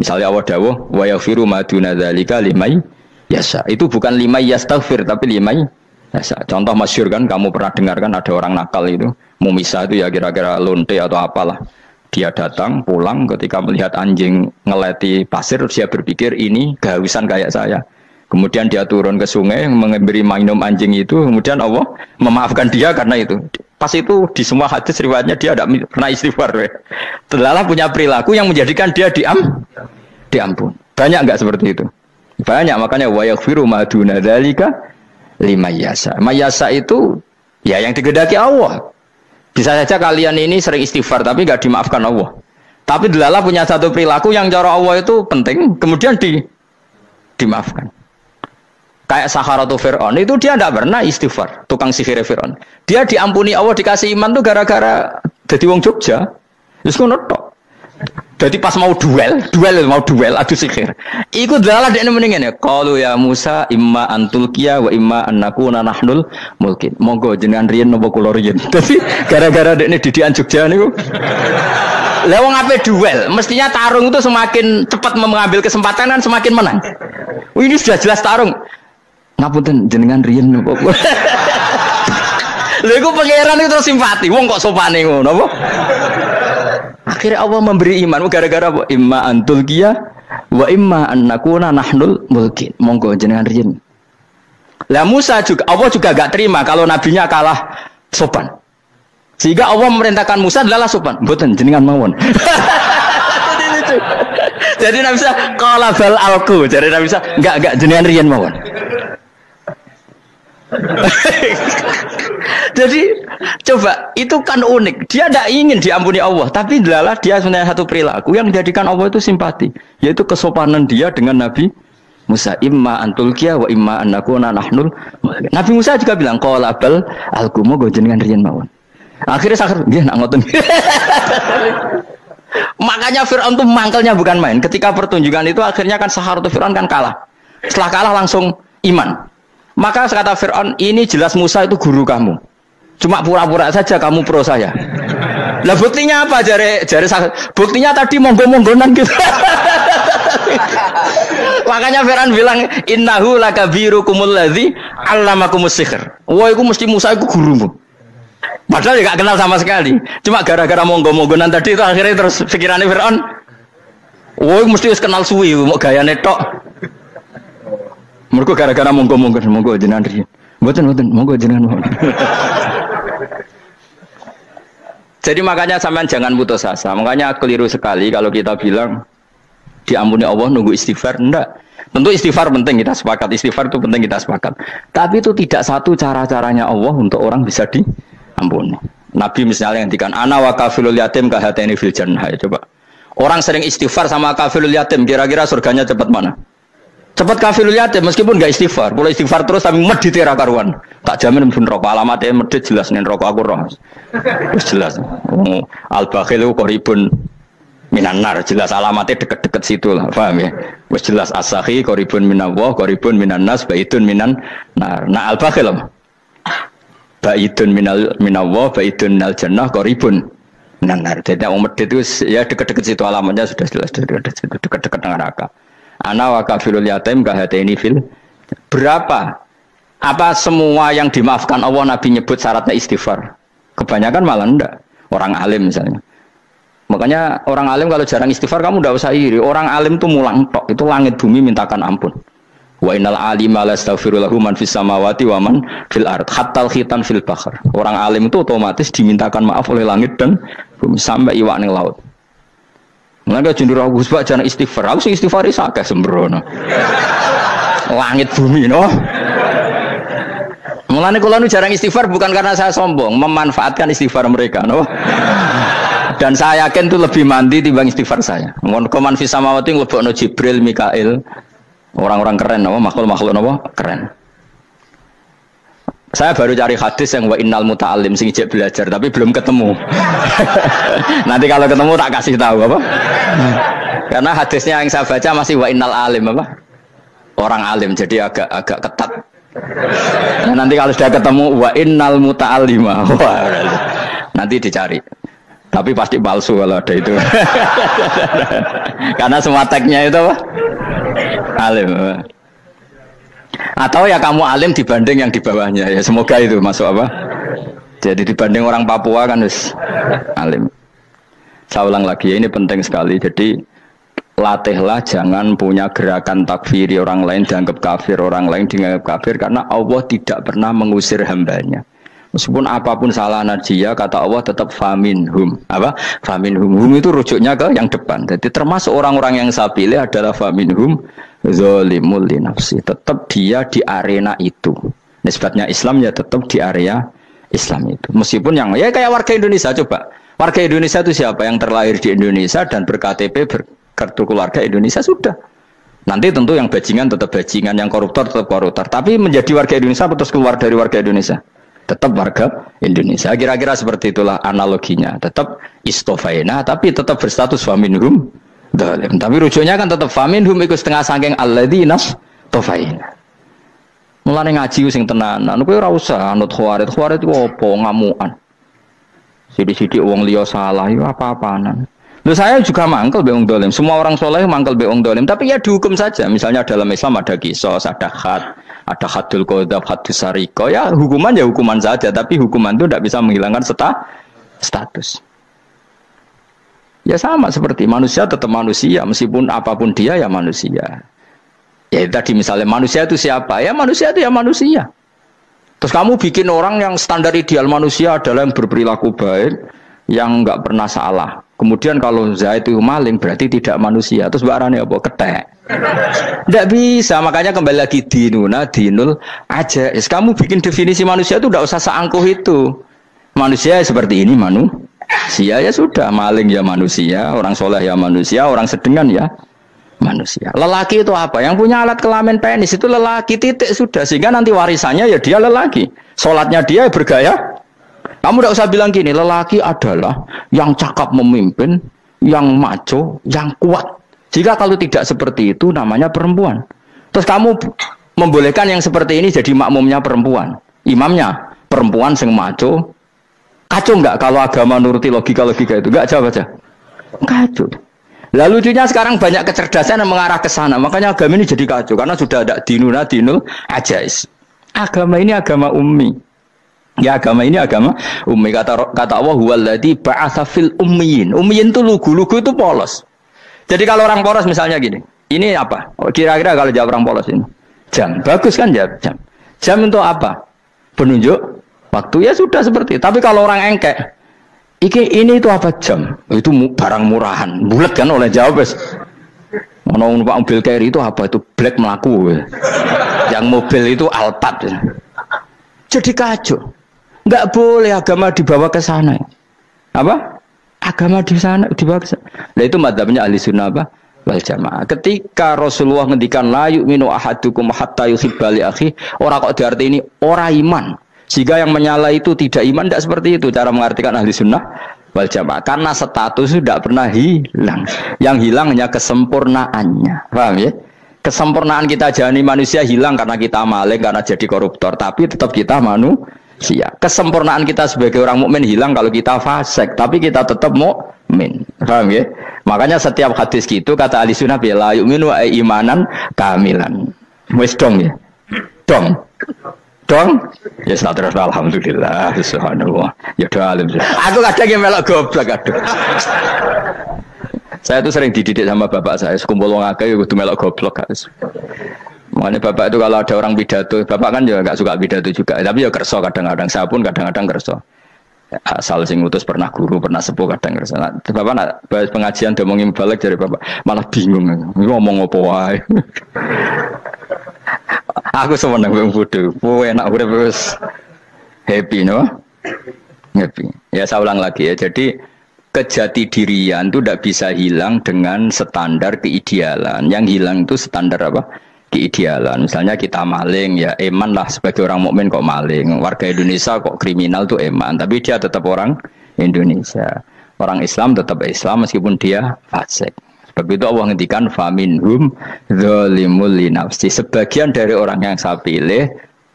Misalnya Allah dawuh wa yaghfiru ma duna dzalika liman yasha. Itu bukan liman yastaghfir tapi liman yasha. Contoh masyhur kan, kamu pernah dengarkan ada orang nakal itu, mumisah itu ya kira-kira lonte atau apalah. Dia datang pulang ketika melihat anjing ngeleti pasir, dia berpikir ini kehausan kayak saya. Kemudian dia turun ke sungai memberi minum anjing itu, kemudian Allah memaafkan dia karena itu. Pas itu di semua hadis riwayatnya dia tidak pernah istighfar. Terlalu punya perilaku yang menjadikan dia diampun. Banyak enggak seperti itu? Banyak, makanya wa yaghfiru ma duna dzalika liman yasha. Mayasa itu ya yang digedaki Allah. Bisa saja kalian ini sering istighfar tapi enggak dimaafkan Allah. Tapi delala punya satu perilaku yang cara Allah itu penting, kemudian dimaafkan. Kayak Saharatu Fir'aun itu dia tidak pernah istighfar, tukang sihir Fir'aun. Dia diampuni Allah, dikasih iman tuh gara-gara jadi wong Jogja. Terus ngono tok. Jadi pas mau duel adu sihir. Iku dalah dekne mendingan ya. Qalu ya Musa imma antulqiya wa imma annakuna nahnul mulkin. Monggo jenengan riyen napa kula riyen. Dadi gara-gara dekne didikan Jogja niku. Lah wong ape duel, mestinya tarung itu semakin cepat mengambil kesempatan kan semakin menang. Ini sudah jelas tarung. Ngapunten jenengan riyen napa kula. Lha iku pangeran itu terus simpati. Wong kok sopane ngono apa? Akhirnya Allah memberi iman gara-gara apa? Imma antulqiya wa imma annakuna nahnul mulkin. Monggo jenengan riyen. Lah Musa juga Allah juga gak terima kalau nabinya kalah sopan. Sehingga Allah memerintahkan Musa adalah sopan. Mboten jenengan mawon. Jadi Nabi Musa qala bal alqu. Jadi Nabi Musa enggak jenengan riyen mawon. Jadi coba itu kan unik. Dia tidak ingin diampuni Allah, tapi adalah dia sebenarnya satu perilaku yang menjadikan Allah itu simpati, yaitu kesopanan dia dengan Nabi Musa. Imma antulqiya wa imma annakuna nahnul. Nabi Musa juga bilang qala bal alqumu go jenengan riyen mawon. Akhirnya sakit nggih nak ngoten. Makanya Firaun itu mangkelnya bukan main. Ketika pertunjukan itu akhirnya kan Saharatu Firaun kan kalah. Setelah kalah langsung iman. Maka kata Firaun, ini jelas Musa itu guru kamu. Cuma pura-pura saja kamu pro saya. Lah buktinya apa? Jare buktinya tadi monggo-monggonan gitu. Makanya Firaun bilang innahu lakabirukumul ladzi 'allamakumus sihr. Wah, iku mesti Musa iku gurumu. Padahal dia gak kenal sama sekali. Cuma gara-gara monggo-monggonan tadi itu akhirnya terus pikirannya Firaun. Wah, mesti wis kenal suwi, mau gayane tok. Mergo gara-gara monggo jenengan riyen. Mboten monggo jenengan mawon. Jadi makanya sampean jangan putus asa. Makanya keliru sekali kalau kita bilang diampuni Allah nunggu istighfar. Enggak. Tentu istighfar penting, kita sepakat. Istighfar itu penting, kita sepakat. Tapi itu tidak satu cara-caranya Allah untuk orang bisa diampuni. Nabi misalnya yang dikatakan ana wa kafilul yatim kahateni fil jannah. Coba. Orang sering istighfar sama kafilul yatim, kira-kira surganya cepat mana? Cepat kafirul yatim meskipun enggak istighfar. Kalau istighfar terus tapi medit ra karuan. Tak jamin pun rokok alamatnya medit jelas nen rokok aku roh. Wis jelas. Al bakhilu qaribun minan nar, jelas alamatnya deket-deket situ lah, paham ya? Wis jelas as-sakhi qaribun minallah, qaribun minan nas, baitun minan nar. Nah al bakhil baitun minallah, baitun minal jannah, qaribun minan nar. Jadi wong medit itu ya deket-deket situ alamatnya sudah jelas deket-deket neraka. Ana wa kafirul yatim kahateni fil. Berapa? Apa semua yang dimaafkan Allah Nabi nyebut syaratnya istighfar? Kebanyakan malah enggak. Orang alim misalnya. Makanya orang alim kalau jarang istighfar kamu enggak usah iri. Orang alim tuh mulang tok. Itu langit bumi mintakan ampun. Wa innal alima lastaghfiru lahu man fis samawati wa man fil ard hatta khitan fil bahr. Orang alim itu otomatis dimintakan maaf oleh langit dan bumi sampai iwak ning laut. Mulane jendur Agus Pak jangan istighfar. Aku sing istighfar is akeh sembrono. Langit bumi no. Mulane kula nu jarang istighfar bukan karena saya sombong, memanfaatkan istighfar mereka no. Dan saya yakin itu lebih mandi timbang istighfar saya. Mun koman fi samawati nglebokno Jibril, Mikail. Orang-orang keren no, makhluk-makhluk no keren. Saya baru cari hadis yang wa innal muta'allim sing ijek belajar tapi belum ketemu. Nanti kalau ketemu tak kasih tahu apa? Karena hadisnya yang saya baca masih wa innal alim apa? Orang alim jadi agak ketat. Nah, nanti kalau sudah ketemu wa innal muta'allima. Nanti dicari. Tapi pasti palsu kalau ada itu. Karena semua tagnya itu apa? Alim. Atau ya kamu alim dibanding yang di bawahnya ya, semoga itu masuk apa? Jadi dibanding orang Papua kan harus alim. Saya ulang lagi ya, ini penting sekali. Jadi latihlah jangan punya gerakan takfiri orang lain dianggap kafir, orang lain dianggap kafir, karena Allah tidak pernah mengusir hambanya. Meskipun apapun salah dia, kata Allah tetap faminhum. Apa? Faminhum. Hum itu rujuknya ke yang depan. Jadi termasuk orang-orang yang saya pilih adalah faminhum zalimul li nafsi. Tetap dia di arena itu. Nisbatnya Islam ya tetap di area Islam itu. Meskipun yang ya kayak warga Indonesia coba. Warga Indonesia itu siapa? Yang terlahir di Indonesia dan berKTP berkartu keluarga Indonesia sudah. Nanti tentu yang bajingan tetap bajingan, yang koruptor tetap koruptor. Tapi menjadi warga Indonesia terus keluar dari warga Indonesia. tetap warga Indonesia. Kira-kira seperti itulah analoginya. Tetap istofaina, tapi tetap berstatus faminhum dolim. Tapi rujuknya kan tetap faminhum ikut setengah sangking alladzina tofaina. Mulane ngaji sing tenanan, kowe ora usah anut khawarit. Khawarit ku apa ngamukan. Sidik-sidik wong liya salah yo apa-apaan. Loh saya juga mangkel be wong dolim. Semua orang soleh mangkel be wong dolim, tapi ya dihukum saja. Misalnya dalam Islam ada qisas, ada ada hadul qadzaf, hadus sariko. Ya hukuman saja, tapi hukuman itu tidak bisa menghilangkan status. Ya sama seperti manusia tetap manusia, meskipun apapun dia ya manusia. Ya tadi misalnya manusia itu siapa? Ya manusia itu ya manusia. Terus kamu bikin orang yang standar ideal manusia adalah yang berperilaku baik, yang enggak pernah salah. Kemudian kalau Zaid itu maling berarti tidak manusia. Terus barangnya apa? Ketek. Tidak bisa. Makanya kembali lagi dinul aja. Kamu bikin definisi manusia itu tidak usah seangkuh itu. Manusia seperti ini manusia ya sudah. Maling ya manusia, orang soleh ya manusia, orang sedengan ya manusia. Lelaki itu apa? Yang punya alat kelamin penis itu lelaki, titik sudah. Sehingga nanti warisannya ya dia lelaki. Sholatnya dia bergaya. Kamu tidak usah bilang gini, lelaki adalah yang cakap memimpin, yang maco, yang kuat. Jika kalau tidak seperti itu namanya perempuan. Terus kamu membolehkan yang seperti ini jadi makmumnya perempuan. Imamnya perempuan sing maco. Kacau enggak kalau agama nuruti logika-logika itu? Enggak jawab aja. Kacau. Lalu lucunya sekarang banyak kecerdasan yang mengarah ke sana. Makanya agama ini jadi kacau. Karena sudah ada dinul ajais. Agama ini agama ummi. Ya agama ini agama ummi. Kata Allah huwallazi ba'atsa fil ummiyin. Ummiyin itu lugu itu polos. Jadi kalau orang polos misalnya gini. Ini apa? Kira-kira kalau jawab orang polos ini. Jam. Bagus kan jawab jam. Jam untuk apa? Penunjuk waktu ya sudah seperti itu. Tapi kalau orang engkek. Ini itu apa jam? Itu barang murahan. Bulat kan oleh jawab. Mau numpak mobil carry itu apa? Itu black melaku. Yang mobil itu Alphard. Jadi kacau. Enggak boleh agama dibawa ke sana. Apa? Agama di sana dibawa ke sana. Nah itu madzhabnya ahli sunnah apa? Wal jamaah. Ketika Rasulullah ngendikan la yu'minu ahadukum hatta yuhibba li akhi, ora kok diarti ini ora iman. Sehingga yang menyala itu tidak iman, tidak seperti itu cara mengartikan ahli sunnah wal jamaah. Karena status itu tidak pernah hilang. Yang hilang hanya kesempurnaannya. Paham ya? Kesempurnaan kita jadi manusia hilang karena kita maling, karena jadi koruptor. Tapi tetap kita manusia. Kesempurnaan kita sebagai orang mukmin hilang kalau kita fasik. Tapi kita tetap mukmin. Paham ya? Makanya setiap hadis gitu kata ahli sunnah la yu'minu imanan kamilan. Wis dong ya? Dong. Ya terus alhamdulillah subhanallah. Ya doa alim. Aku kadang yang melok goblok aduh. Saya tuh sering dididik sama bapak saya, sekumpul wong akeh ya kudu melok goblok guys. Makanya bapak itu kalau ada orang pidato, bapak kan juga enggak suka pidato juga, tapi ya kerso kadang-kadang, saya pun kadang-kadang kerso. Asal sing ngutus pernah guru, pernah sepuh kadang kerso. Nah, bapak nak bahas pengajian ngomongin balik dari bapak, malah bingung ngomong apa wae. Aku seneng wong bodho. Enak urip wis happy no? Happy. Ya saya ulang lagi ya. Jadi kejati dirian itu tidak bisa hilang dengan standar keidealan. Yang hilang itu standar apa? Keidealan. Misalnya kita maling ya eman lah sebagai orang mukmin kok maling. Warga Indonesia kok kriminal tuh eman, tapi dia tetap orang Indonesia. Orang Islam tetap Islam meskipun dia fasik. Sebab itu Allah ngendikan faminhum dzalimul li nafsi. Sebagian dari orang yang saya pilih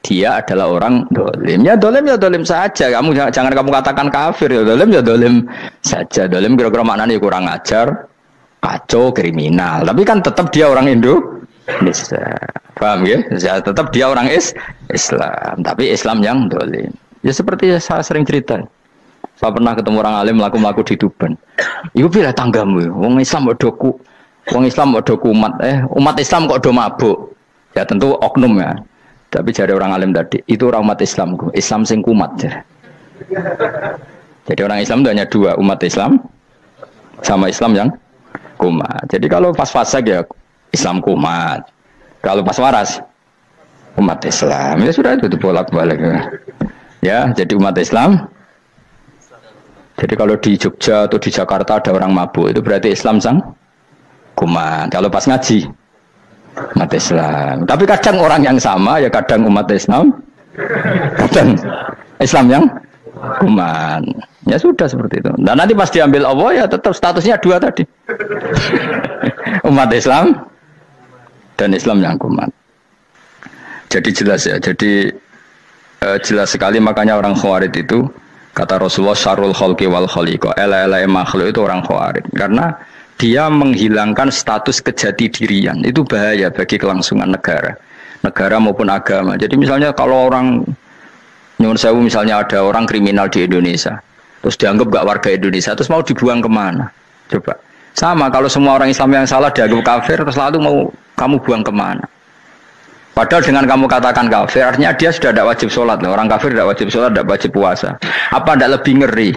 dia adalah orang dolim. Ya dolim saja. Kamu jangan kamu katakan kafir ya dolim saja. Dolim kira-kira maknanya kurang ajar, kacau, kriminal. Tapi kan tetap dia orang Indonesia. Paham ya? Ya tetap dia orang Islam. Tapi Islam yang dolim. Ya seperti saya sering cerita. Saya pernah ketemu orang alim melaku di Tuban. Iku pilih tanggamu, wong Islam kok do kumat, umat Islam kok do mabuk. Ya tentu oknum ya. Tapi dari orang alim tadi, itu orang umat Islamku, Islam sing kumat. Jadi orang Islam itu hanya dua, umat Islam sama Islam yang kumat. Jadi kalau pas fasik ya Islam kumat. Kalau pas waras umat Islam. Ya sudah itu bolak-balik. Ya, jadi umat Islam. Jadi kalau di Jogja atau di Jakarta ada orang mabuk, itu berarti Islam sang kumat. Kalau pas ngaji, umat Islam. Tapi kadang orang yang sama, ya kadang umat Islam, dan Islam yang kuman. Ya sudah seperti itu. Dan nanti pas diambil Allah ya tetap statusnya dua tadi. Umat Islam dan Islam yang kuman. Jadi jelas ya. Jadi jelas sekali makanya orang Khawarij itu kata Rasulullah syarrul khalqi wal khaliqa. Ela-ela makhluk itu orang Khawarij karena dia menghilangkan status kejati dirian. Itu bahaya bagi kelangsungan negara maupun agama. Jadi misalnya kalau orang nyuwun sewu misalnya ada orang kriminal di Indonesia, terus dianggap gak warga Indonesia, terus mau dibuang kemana? Coba. Sama kalau semua orang Islam yang salah dianggap kafir, terus lalu mau kamu buang kemana? Padahal dengan kamu katakan kafir, artinya dia sudah tidak wajib sholat. Orang kafir tidak wajib sholat, tidak wajib puasa. Apa tidak lebih ngeri?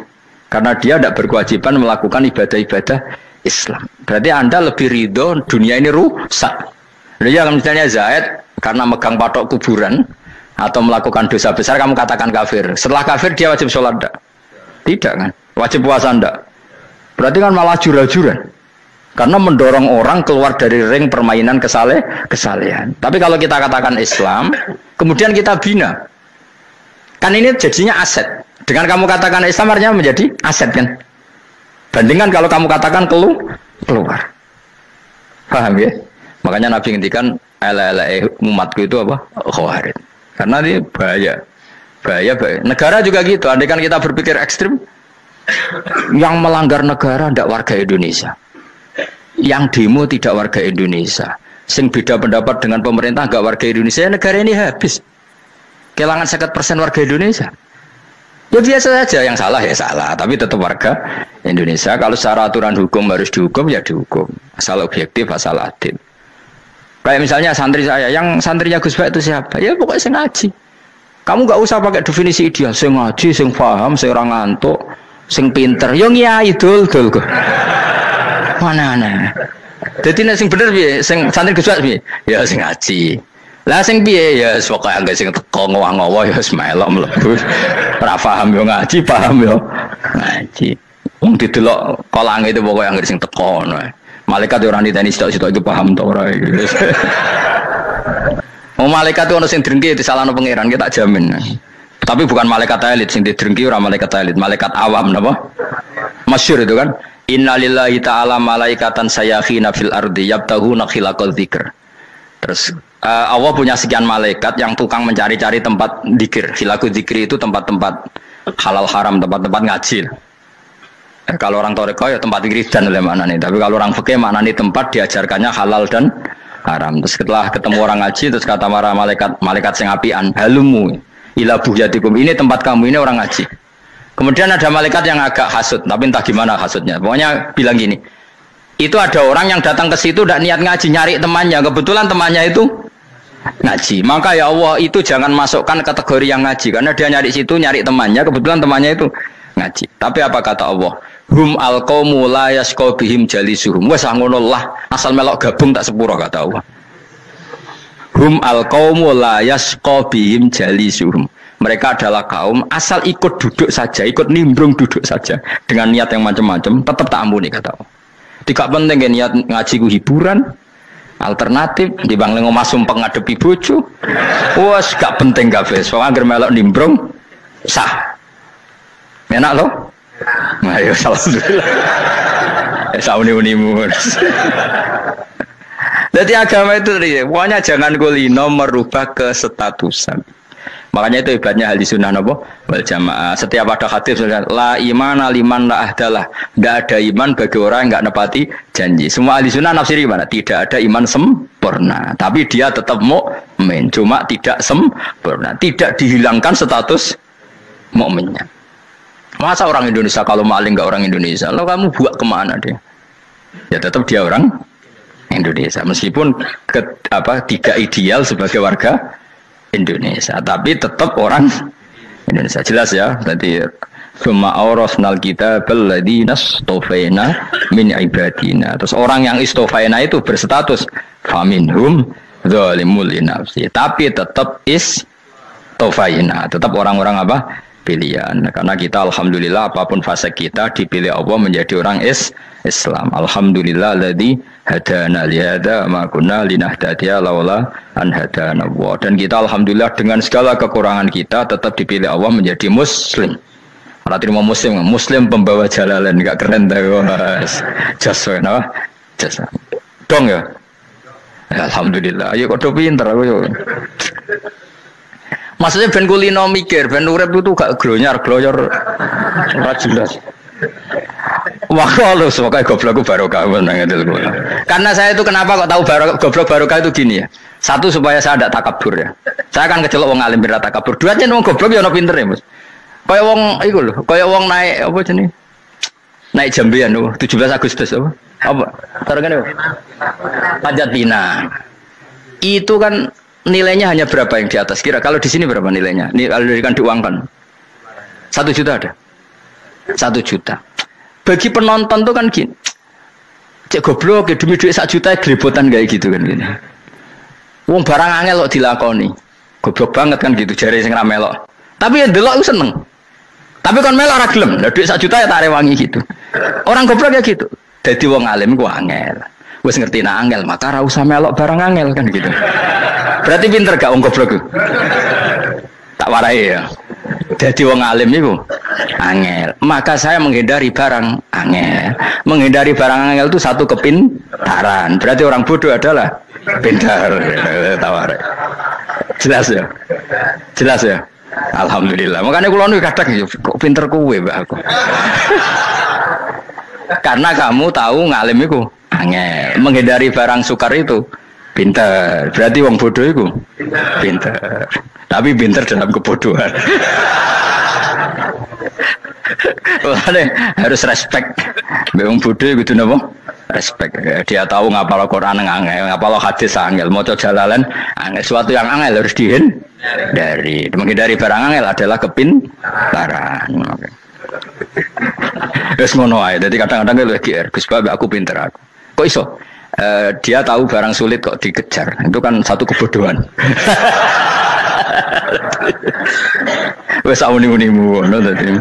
Karena dia tidak berkewajiban melakukan ibadah-ibadah Islam. Berarti Anda lebih ridho dunia ini rusak. Jadi misalnya Zaid karena megang patok kuburan atau melakukan dosa besar kamu katakan kafir. Setelah kafir dia wajib sholat enggak? Tidak kan? Wajib puasa enggak? Berarti kan malah jura-juran. Karena mendorong orang keluar dari ring permainan kesalehan. Tapi kalau kita katakan Islam, kemudian kita bina. Kan ini jadinya aset. Dengan kamu katakan Islam artinya menjadi aset kan? Bandingkan kalau kamu katakan keluar. Paham ya? Makanya Nabi ngendikan ala-ala umatku itu apa? Khawarij. Karena ini bahaya. Negara juga gitu. Andai kan kita berpikir ekstrim, yang melanggar negara tidak warga Indonesia. Yang demo tidak warga Indonesia. Sing beda pendapat dengan pemerintah enggak warga Indonesia. Negara ini habis. Kehilangan 50% warga Indonesia. Ya biasa saja, yang salah ya salah, tapi tetap warga Indonesia. Kalau secara aturan hukum harus dihukum ya dihukum. Asal objektif, asal adil. Kayak misalnya santri saya, yang santrinya Gus Bak itu siapa? Ya pokoknya sing ngaji. Kamu nggak usah pakai definisi ideal, sing ngaji, sing paham, sing ora ngantuk, sing pinter. Yo ngiyai dul kok. Mana. Dadi nek sing bener piye? Sing santri Gus Bak piye? Ya sing ngaji. Lah sing piye ya pokoke anggere sing teko ngowah-ngowah ya wis melok mlebu. Ora paham yo ngaji, paham yo ngaji. Wong didelok kolange itu pokoke anggere sing teko ngono. Malaikat ora niteni sitok-sitok itu paham to ora iki. Oh malaikat itu ono sing drengki disalahno pangeran kita jamin. Tapi bukan malaikat elit sing didrengki ora malaikat elit, malaikat awam napa? Masyhur itu kan. Innalillahi ta'ala malaikatan sayakhina fil ardi yabtahuna khilaqal dzikr. Terus Allah punya sekian malaikat yang tukang mencari-cari tempat dzikir. Khilaqul dzikri itu tempat-tempat halal haram, tempat-tempat ngaji. Kalau orang toreko ya tempat wiridan oleh mana nih. Tapi kalau orang fikih mana nih tempat diajarkannya halal dan haram. Terus setelah ketemu orang ngaji, terus kata para malaikat sing apian, halumu ila buhyatikum. Ini tempat kamu, ini orang ngaji. Kemudian ada malaikat yang agak hasud, tapi entah gimana hasudnya. Pokoknya bilang gini, itu ada orang yang datang ke situ tidak niat ngaji, nyari temannya. Kebetulan temannya itu ngaji. Maka ya Allah itu jangan masukkan kategori yang ngaji, karena dia nyari situ nyari temannya. Kebetulan temannya itu ngaji. Tapi apa kata Allah? Hum alqaumu la yasqa bihim jalisuhum. Wes ngono lah, asal melok gabung tak sepuro kata Allah. Hum alqaumu la yasqa bihim jalisuhum. Mereka adalah kaum asal ikut duduk saja, ikut nimbrung duduk saja dengan niat yang macam-macam, tetap tak ampuni kata Allah. Tidak penting kan niat ngaji ku hiburan, alternatif di bang ngomong sumpah ngadepi bojo. Wes gak penting gak wes. Soalnya melok nimbrung sah. Enak loh. Nah, ya alhamdulillah. Sauni-unimu. Jadi agama itu pokoknya jangan kulino merubah kesestatusan. Makanya itu hebatnya ahli sunnah nabo wal jamaah. Setiap ada hadis la imana liman la ahdalah. Tidak ada iman bagi orang yang enggak nepati janji. Semua ahli sunnah nafsiri gimana? Tidak ada iman sempurna. Tapi dia tetap mukmin. Cuma tidak sempurna. Tidak dihilangkan status mukminnya. Masa orang Indonesia kalau maling enggak orang Indonesia? Lalu kamu buat kemana dia? Ya tetap dia orang Indonesia. Meskipun tidak ideal sebagai warga Indonesia, tapi tetap orang Indonesia. Jelas ya. Tadi summa awrasnal kitabal ladzina istofaina min ibadina. Terus orang yang istofaina itu berstatus faminhum zalimul li nafsi. Tapi tetap istofaina, tetap orang-orang apa? pilihan. Karena kita alhamdulillah apapun fase kita dipilih Allah menjadi orang Islam. Alhamdulillah alladzi hadana li hadza ma kunna linahtadiya laula an hadana Allah. Dan kita alhamdulillah dengan segala kekurangan kita tetap dipilih Allah menjadi muslim. Ora terima muslim pembawa jalalan, enggak keren ta Mas. Jasa no. Jasa. Dong ya. Alhamdulillah. Ayo kok pinter aku yo. Maksudnya ben kulino mikir, ben urip itu gak gloyor ora jelas. Wah, kalau semoga goblokku barokah menang itu. Karena saya itu kenapa kok tahu goblok barokah itu gini ya. Satu supaya saya tidak takabur ya. Saya akan kecelok wong alim berat takabur. Duanya wong goblok ya ono pinter ya, Mas. Kayak wong iku lho, kayak wong naik apa jenenge? Naik jambean lho, 17 Agustus apa? Apa? Tarengane apa? Panjat Pinang. Itu kan nilainya hanya berapa yang di atas? Kira kalau di sini berapa nilainya? Kalau diuangkan 1 juta ada? 1 juta. Bagi penonton tuh kan gini. Cek goblok demi duit 1 juta gelebotan kayak gitu kan gini. Wong barang angel kok dilakoni. Goblok banget kan gitu jare sing ra melok. Tapi ya delok aku seneng. Tapi kon melok ora gelem. Lah duit 1 juta ya tak rewangi gitu. Orang goblok ya gitu. Dadi wong alim ku angel. Wis ngerti nak angel maka ora usah melok barang angel kan gitu. Berarti pinter gak wong goblok ku? Tak warai ya. Dadi wong alim iku angel. Maka saya menghindari barang angel. Menghindari barang angel itu satu kepintaran. Berarti orang bodoh adalah pintar. Tawarai. Jelas ya? Jelas ya? Alhamdulillah. Makanya kula niku kadang kok pinter kowe mbak aku. Karena kamu tahu ngalim iku angel. Menghindari barang sukar itu pinter. Berarti wong bodoh iku pinter. Tapi pinter dalam kebodohan. Makanya harus respect. Wong bodoh itu napa? Respect. Dia tahu ngapal Quran angel, ngapal hadis angel, maca jalalan angel. Sesuatu yang angel harus dihindari. Menghindari barang angel adalah kepintaran. Wes ngono ae. Dadi kadang-kadang lho GR, Gus Bab aku pinter aku. Kok iso? Dia tahu barang sulit kok dikejar. Itu kan satu kebodohan. Wes auni-unimu ngono dadi.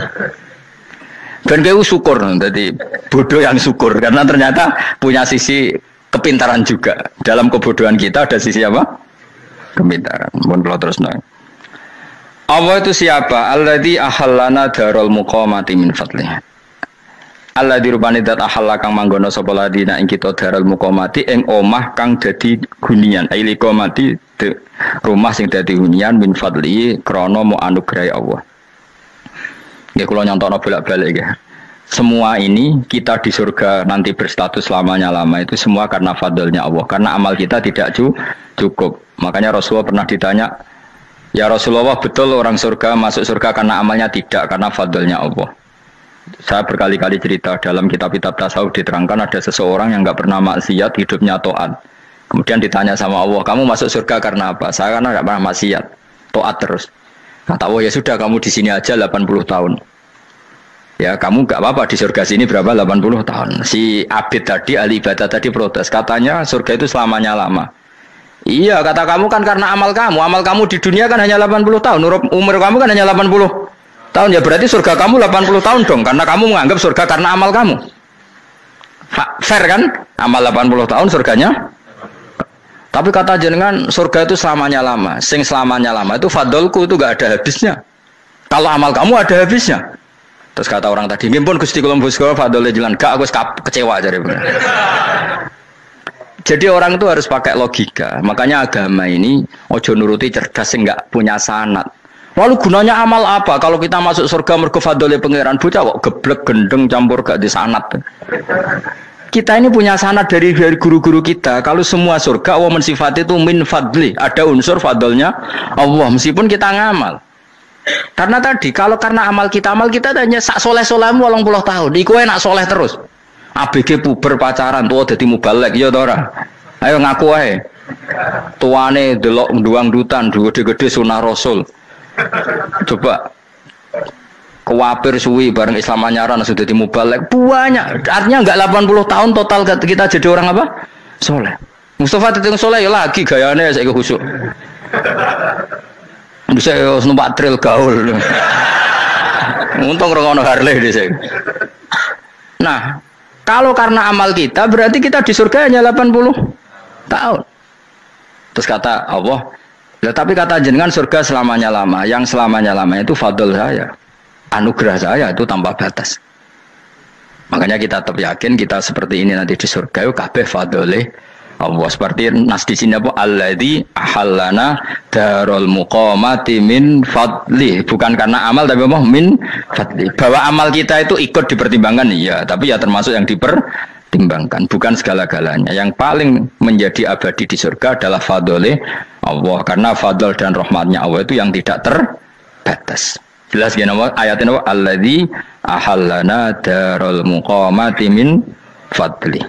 Dan kau syukur dadi bodoh yang syukur karena ternyata punya sisi kepintaran juga. Dalam kebodohan kita ada sisi apa? Kepintaran. Mohon kalau terus nang. Allah itu siapa? Alladzi ahallana darul muqamati min fadlihi. Alladzi rupane dat ahalla kang manggono sapa ladina ing kita darul muqamati ing omah kang dadi hunian. Aili qamati rumah sing dadi hunian min fadlihi krana mu anugerah Allah. Nggih kula nyontokno bolak-balik nggih. Semua ini kita di surga nanti berstatus lamanya-lama itu semua karena fadlnya Allah. Karena amal kita tidak cukup. Makanya Rasulullah pernah ditanya, ya Rasulullah betul orang surga masuk surga karena amalnya tidak, karena fadlnya Allah. Saya berkali-kali cerita dalam kitab-kitab tasawuf diterangkan ada seseorang yang nggak pernah maksiat, hidupnya taat. Kemudian ditanya sama Allah, kamu masuk surga karena apa? Saya karena nggak pernah maksiat, taat terus. Kata Allah, ya sudah kamu di sini aja 80 tahun. Ya kamu nggak apa-apa di surga sini berapa 80 tahun. Si Abid tadi, ahli ibadah tadi protes, katanya surga itu selamanya lama. Iya, kata kamu kan karena amal kamu di dunia kan hanya 80 tahun, umur kamu kan hanya 80 tahun, ya berarti surga kamu 80 tahun dong, karena kamu menganggap surga karena amal kamu. Fair kan? Amal 80 tahun surganya. Tapi kata jenengan surga itu selamanya lama, sing selamanya lama itu fadolku itu gak ada habisnya. Kalau amal kamu ada habisnya. Terus kata orang tadi, ngimpun Gusti kula mbusku fadole jalan, gak aku kecewa jare. Jadi orang itu harus pakai logika. Makanya agama ini ojo nuruti cerdas sing gak punya sanad. Lalu gunanya amal apa? Kalau kita masuk surga mergo fadole pangeran, bocah kok geblek gendeng campur gak di sanad. Kita ini punya sanad dari guru-guru kita. Kalau semua surga Allah mensifati itu min fadli, ada unsur fadlnya Allah meskipun kita ngamal. Karena tadi kalau karena amal kita hanya sak soleh-solehmu 80 tahun. Iku enak soleh terus. ABG puber pacaran tua dadi mubalek ya ta ora. Ayo ngaku ae. Tuane delok nduang-dutan gede-gede sunah Rasul. Coba kewapir suwi bareng Islam anyaran sudah di mubalek banyak. Artinya enggak 80 tahun total kita jadi orang apa? Soleh. Mustafa teting soleh ya lagi gayane saiki khusyuk. Bisa numpak trail gaul. Untung ngrungokno Harley dhisik. Nah, kalau karena amal kita berarti kita di surga hanya 80 tahun. Terus kata Allah, ya, tapi kata jenengan surga selamanya lama. Yang selamanya lama itu fadl saya. Anugerah saya itu tanpa batas. Makanya kita tetap yakin kita seperti ini nanti di surga itu kabeh fadlih Allah. Seperti nas di sini apa? Alladzi ahallana darul muqamati min fadli. Bukan karena amal tapi apa? Min fadli. Bahwa amal kita itu ikut dipertimbangkan, iya, tapi ya termasuk yang dipertimbangkan, bukan segala-galanya. Yang paling menjadi abadi di surga adalah fadlih Allah, karena fadl dan rahmatnya Allah itu yang tidak terbatas. Jelas gini ayatnya apa? Alladzi ahallana darul muqamati min fadli.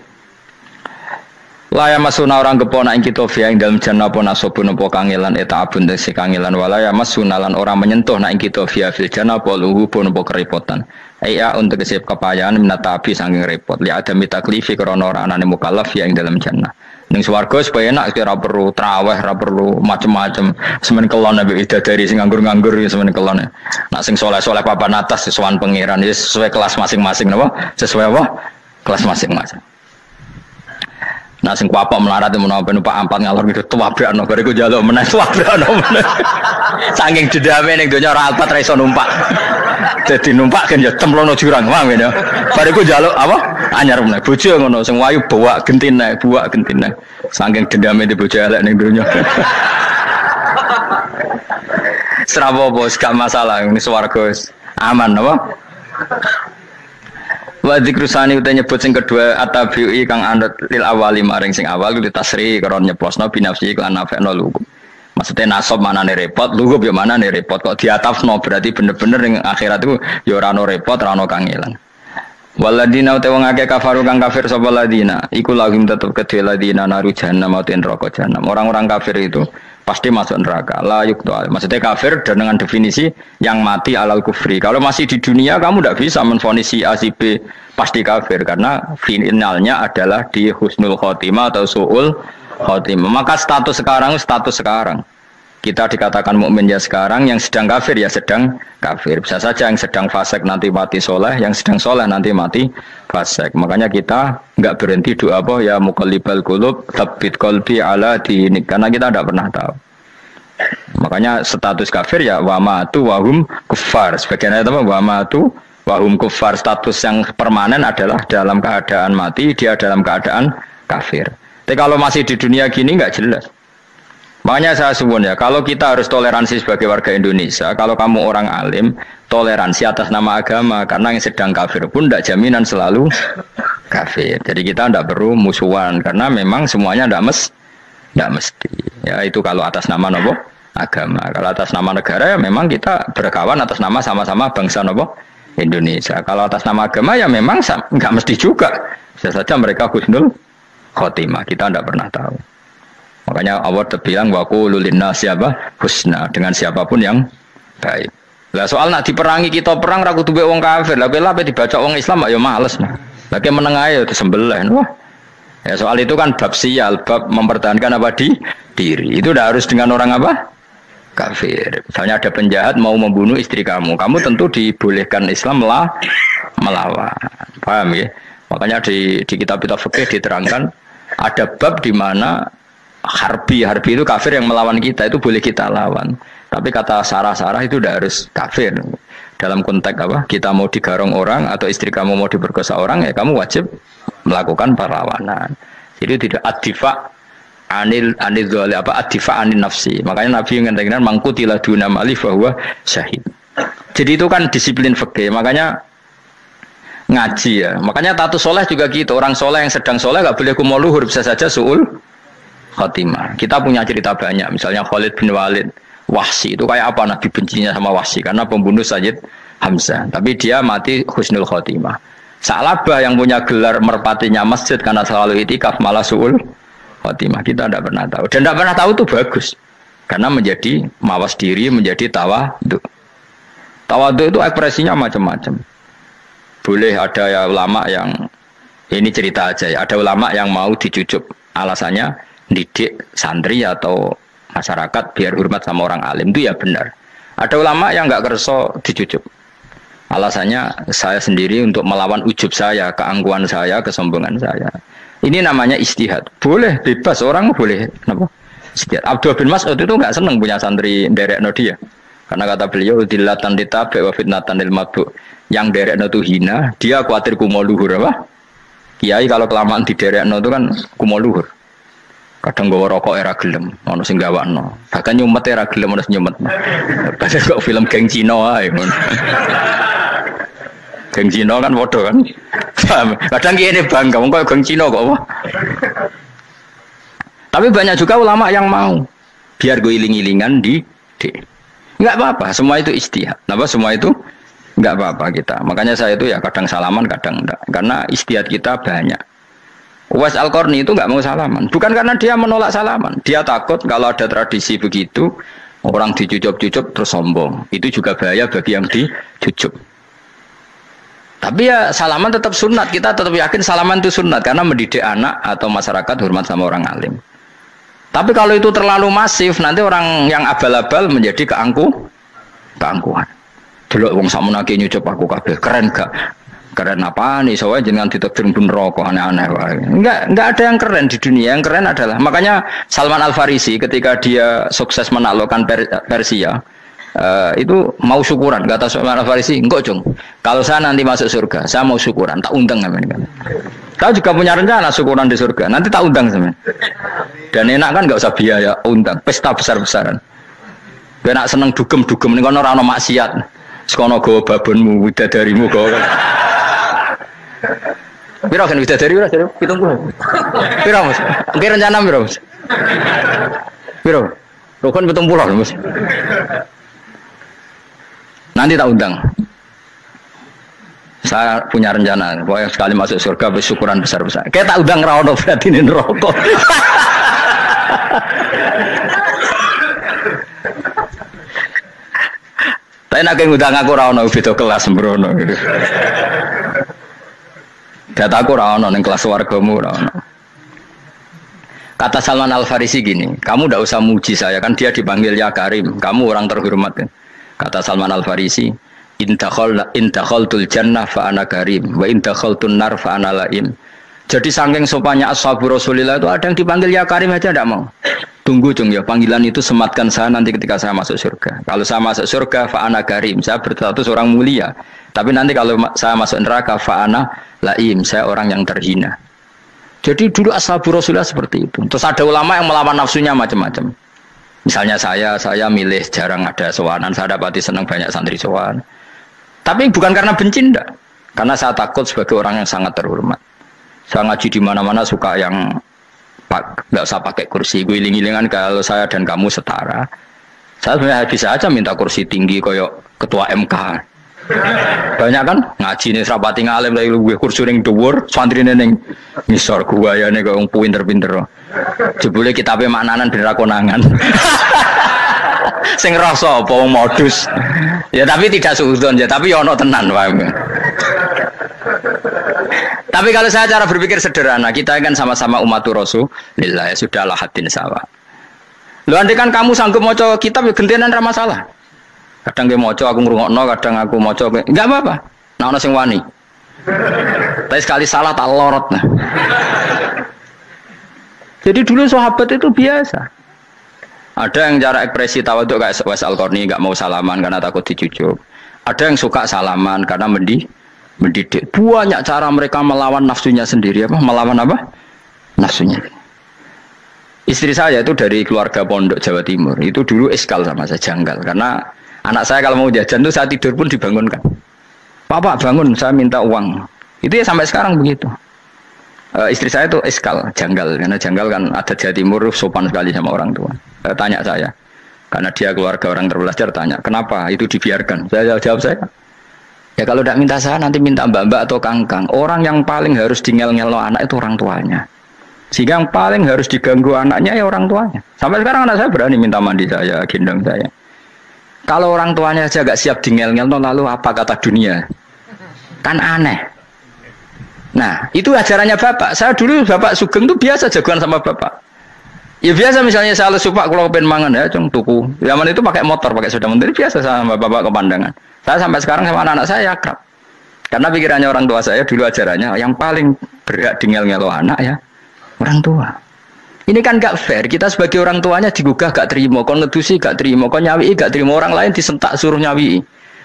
Laya masuna orang kepona ing kita via ing dalam jannah apa nasobun apa kangelan eta abun desi kangelan walaya masuna lan orang menyentuh nak ing kita via fil jannah apa luhu pun apa kerepotan. Iya untuk kesip kepayaan minata api saking repot. Li ada mitaklifi krana ora anane mukallaf via ing dalam jannah. Ning swarga supaya enak ora perlu traweh, ora perlu macem-macem. Semen kelon ambek idadari sing nganggur-nganggur ya semen kelon. Nak sing saleh-saleh papan atas sesuai pangeran ya sesuai kelas masing-masing napa? Sesuai apa? Kelas masing-masing. Nah sing kuapok melarat menawa numpak ampat ngalor gitu tuwabrakno bariku njaluk meneh tuwabrakno meneh. Saking dendame ning donya ora alpat ra iso numpak. Dadi numpak kan ya templono jurang wae ya. Bariku njaluk apa? Anyar meneh. Bojo ngono sing wayu buak gentine. Saking dendame di bojo elek ning donya. Serapo bos gak masalah ini swarga aman apa? Wa dzikrusani uta nyebut sing kedua atabi'i kang anut lil awali maring sing awal kudu tasri karo nyeposno binafsi lan nafekno lugu. Maksudnya nasab manane repot, lugu yo manane repot kok diatafno berarti bener-bener ning akhirat itu yo ora ono repot, ora ono kangelan. Waladina uta wong akeh kafaru kang kafir sapa ladina, iku lahum tetep kedhe ladina naru jahannam mauten neraka jahanam. Orang-orang kafir itu pasti masuk neraka. La yuqtal. Maksudnya kafir dengan definisi yang mati alal kufri. Kalau masih di dunia kamu tidak bisa menvonis si A si B pasti kafir karena finalnya adalah di husnul khotimah atau suul khotimah. Maka status sekarang. Kita dikatakan mukmin ya sekarang, yang sedang kafir ya sedang kafir. Bisa saja yang sedang fasik nanti mati soleh, yang sedang soleh nanti mati fasik. Makanya kita nggak berhenti doa apa ya muqallibal qulub tsabbit qalbi ala dinik, karena kita tidak pernah tahu. Makanya status kafir ya wamatu wahum kufar. Sebagian ayat apa wamatu wahum kufar, status yang permanen adalah dalam keadaan mati, dia dalam keadaan kafir. Tapi kalau masih di dunia gini nggak jelas. Makanya saya suwun ya, kalau kita harus toleransi sebagai warga Indonesia, kalau kamu orang alim, toleransi atas nama agama, karena yang sedang kafir pun tidak jaminan selalu kafir. Jadi kita tidak perlu musuhan, karena memang semuanya tidak mesti. Ya itu kalau atas nama nopo agama, kalau atas nama negara ya memang kita berkawan atas nama sama-sama bangsa nopo Indonesia. Kalau atas nama agama ya memang nggak mesti juga. Bisa saja mereka husnul khotimah, kita tidak pernah tahu. Makanya Allah terbilang wa qulu linnasi siapa husna, dengan siapapun yang baik. Lah soal nak diperangi kita perang ra kudu wong kafir. Lah ape dibaca wong Islam ya males. Lagi meneng ae disembelih. Wah. Ya soal itu kan bab sial, bab mempertahankan apa di diri. Itu udah harus dengan orang apa? Kafir. Misalnya ada penjahat mau membunuh istri kamu, kamu tentu dibolehkan Islam melawan. Paham ya? Makanya di kitab-kitab fikih diterangkan ada bab di mana harbi itu kafir yang melawan kita, itu boleh kita lawan. Tapi kata sarah-sarah itu udah harus kafir. Dalam konteks apa? Kita mau digarong orang atau istri kamu mau diperkosa orang, ya kamu wajib melakukan perlawanan. Jadi tidak adifa anil dzali apa adifa anil nafsi. Makanya Nabi mengatakan mangkutila duna mali bahwa syahid. Jadi itu kan disiplin fikih. Makanya ngaji ya. Makanya tatus soleh juga gitu. Orang soleh yang sedang soleh nggak boleh kumoluhur, bisa saja suul khotimah. Kita punya cerita banyak, misalnya Khalid bin Walid, Wahsy itu kayak apa Nabi bencinya sama Wahsy karena pembunuh Sayyid Hamzah, tapi dia mati husnul khotimah. Sa'labah yang punya gelar merpatinya masjid karena selalu itikaf malah suul khotimah. Kita tidak pernah tahu, dan tidak pernah tahu itu bagus karena menjadi mawas diri, menjadi tawadu. Tawadu itu ekspresinya macam-macam. Boleh ada ya ulama yang ini cerita aja ya, ada ulama yang mau dicucup, alasannya didik santri atau masyarakat biar hormat sama orang alim, itu ya benar. Ada ulama yang nggak kerso dicucup, Alasannya saya sendiri untuk melawan ujub saya, keangkuhan saya, kesombongan saya. Ini namanya istihad. Boleh, bebas orang boleh. Kenapa? Istihad. Abdul bin Mas'ud itu nggak senang punya santri derekno dia. Karena kata beliau dilatan ditabe wa fitnatan lil mabuk. Yang derekno itu hina, dia khawatir kumo luhur apa? Kiai kalau kelamaan di derekno itu kan kumo luhur. Kadang gawa rokok era gelem, ono sing gawakno. Bahkan nyumet era gelem ono nyumet. Padahal kok film geng Cina ae ngono. Geng Cina kan bodoh kan. Kadang kene bangga wong kok geng Cina kok apa. Tapi banyak juga ulama yang mau biar gue iling-ilingan di. Enggak apa-apa, semua itu istihad. Napa semua itu enggak apa-apa kita. Makanya saya itu ya kadang salaman, kadang enggak. Karena istihad kita banyak. Uwais Al-Qarni itu nggak mau salaman, bukan karena dia menolak salaman, dia takut kalau ada tradisi begitu orang dicucup-cucup terus sombong, itu juga bahaya bagi yang dicucup. Tapi ya salaman tetap sunat, kita tetap yakin salaman itu sunat karena mendidik anak atau masyarakat hormat sama orang alim. Tapi kalau itu terlalu masif, nanti orang yang abal-abal menjadi keangkuhan. Delok wong sakmono iki nyucup aku kabeh, keren gak? Keren apa nih? Soalnya jangan ditektir pun rokok aneh-aneh. Enggak ada yang keren di dunia. Yang keren adalah makanya Salman Al Farisi ketika dia sukses menaklukkan Persia itu mau syukuran. Kata Salman Al Farisi, enggak Jung. Kalau saya nanti masuk surga, saya mau syukuran. Tak undang namanya. Saya juga punya rencana syukuran di surga. Nanti tak undang sama. Dan enak kan enggak usah biaya undang. Pesta besar-besaran. Enak seneng dugem-dugem. Ini kan orang maksiat. Sekono go babonmu, widadarimu go. Piro kan widadari ora jare 70. Piro Mas? Oke rencana piro Mas? Piro? Rokon 70 Mas. Nanti tak undang. Saya punya rencana, pokoknya sekali masuk surga bersyukuran besar-besar. Kayak tak undang ra ono berarti ning neraka. Tapi nek ngundang aku ra ono beda kelas sembrono gitu. Dataku ra ono ning kelas wargamu ra ono. Kata Salman Al Farisi gini, kamu tidak usah muji saya kan dia dipanggil ya Karim, kamu orang terhormat. Kata Salman Al Farisi, in dakhaltul jannah fa ana karim wa in dakhaltun nar fa ana laim. Jadi saking sopannya ashabu Rasulillah itu ada yang dipanggil ya Karim aja tidak mau. Tunggu Cung ya, panggilan itu sematkan saya nanti ketika saya masuk surga. Kalau saya masuk surga fa ana karim, saya berstatus orang mulia. Tapi nanti kalau saya masuk neraka fa ana laim, saya orang yang terhina. Jadi dulu ashabu Rasulillah seperti itu. Terus ada ulama yang melawan nafsunya macam-macam. Misalnya saya milih jarang ada sowanan, saya dapati senang banyak santri sowan. Tapi bukan karena benci enggak. Karena saya takut sebagai orang yang sangat terhormat. Saya ngaji di mana-mana suka yang nggak usah pakai kursi, gue iling-ilingan kalau saya dan kamu setara. Saya sebenarnya bisa aja minta kursi tinggi koyok ketua MK. Banyak kan ngaji nih serapati ngalim lagi gue kursi ning dhuwur, santri ning ngisor gua ya nih kok pinter-pinter. Jebule kitabe maknanan ben ra konangan. Sing rasa apa modus. Ya tapi tidak suudzon ya, tapi ya ono tenan wae. Tapi kalau saya cara berpikir sederhana, kita kan sama-sama umatur Rasulillah, ya sudahlah hadin sawa. Lu andai kan kamu sanggup maca kitab ya gentenan ra masalah. Kadang dia maca aku ngrungokno, kadang aku maca enggak apa-apa. Nah ono sing wani. Tapi sekali salah tak lorot nah. Jadi dulu sahabat itu biasa. Ada yang cara ekspresi tawaduk kayak Uwais Al-Qarni enggak mau salaman karena takut dicucuk. Ada yang suka salaman karena mendidik. Banyak cara mereka melawan nafsunya sendiri apa? Melawan apa? Nafsunya. Istri saya itu dari keluarga pondok Jawa Timur. Itu dulu iskal sama saya, janggal. Karena anak saya kalau mau jajan itu saya tidur pun dibangunkan. Papa bangun, saya minta uang. Itu ya sampai sekarang begitu. Istri saya itu iskal, janggal. Karena janggal kan ada Jawa Timur sopan sekali sama orang tua. Tanya saya. Karena dia keluarga orang terbelajar, tanya, kenapa itu dibiarkan? Saya jawab saya. Ya kalau tidak minta saya, nanti minta mbak-mbak atau kangkang. Orang yang paling harus ngel-ngelo anak itu orang tuanya. Sehingga yang paling harus diganggu anaknya ya orang tuanya. Sampai sekarang anak saya berani minta mandi saya, gendong saya. Kalau orang tuanya saja gak siap ngel-ngel, lalu apa kata dunia? Kan aneh. Nah, itu ajarannya bapak. Saya dulu bapak Sugeng itu biasa jagoan sama bapak. Ya biasa misalnya saya lesu Pak kalau pengen mangan ya cung tuku. Zaman itu pakai motor, pakai sepeda motor biasa sama bapak ke pandangan. Saya sampai sekarang sama anak-anak saya akrab. Karena pikirannya orang tua saya dulu ajarannya yang paling berhak ngel-ngelo anak ya orang tua. Ini kan gak fair. Kita sebagai orang tuanya digugah gak terima, kon ngedusi gak terima, kon nyawi gak terima, orang lain disentak suruh nyawi.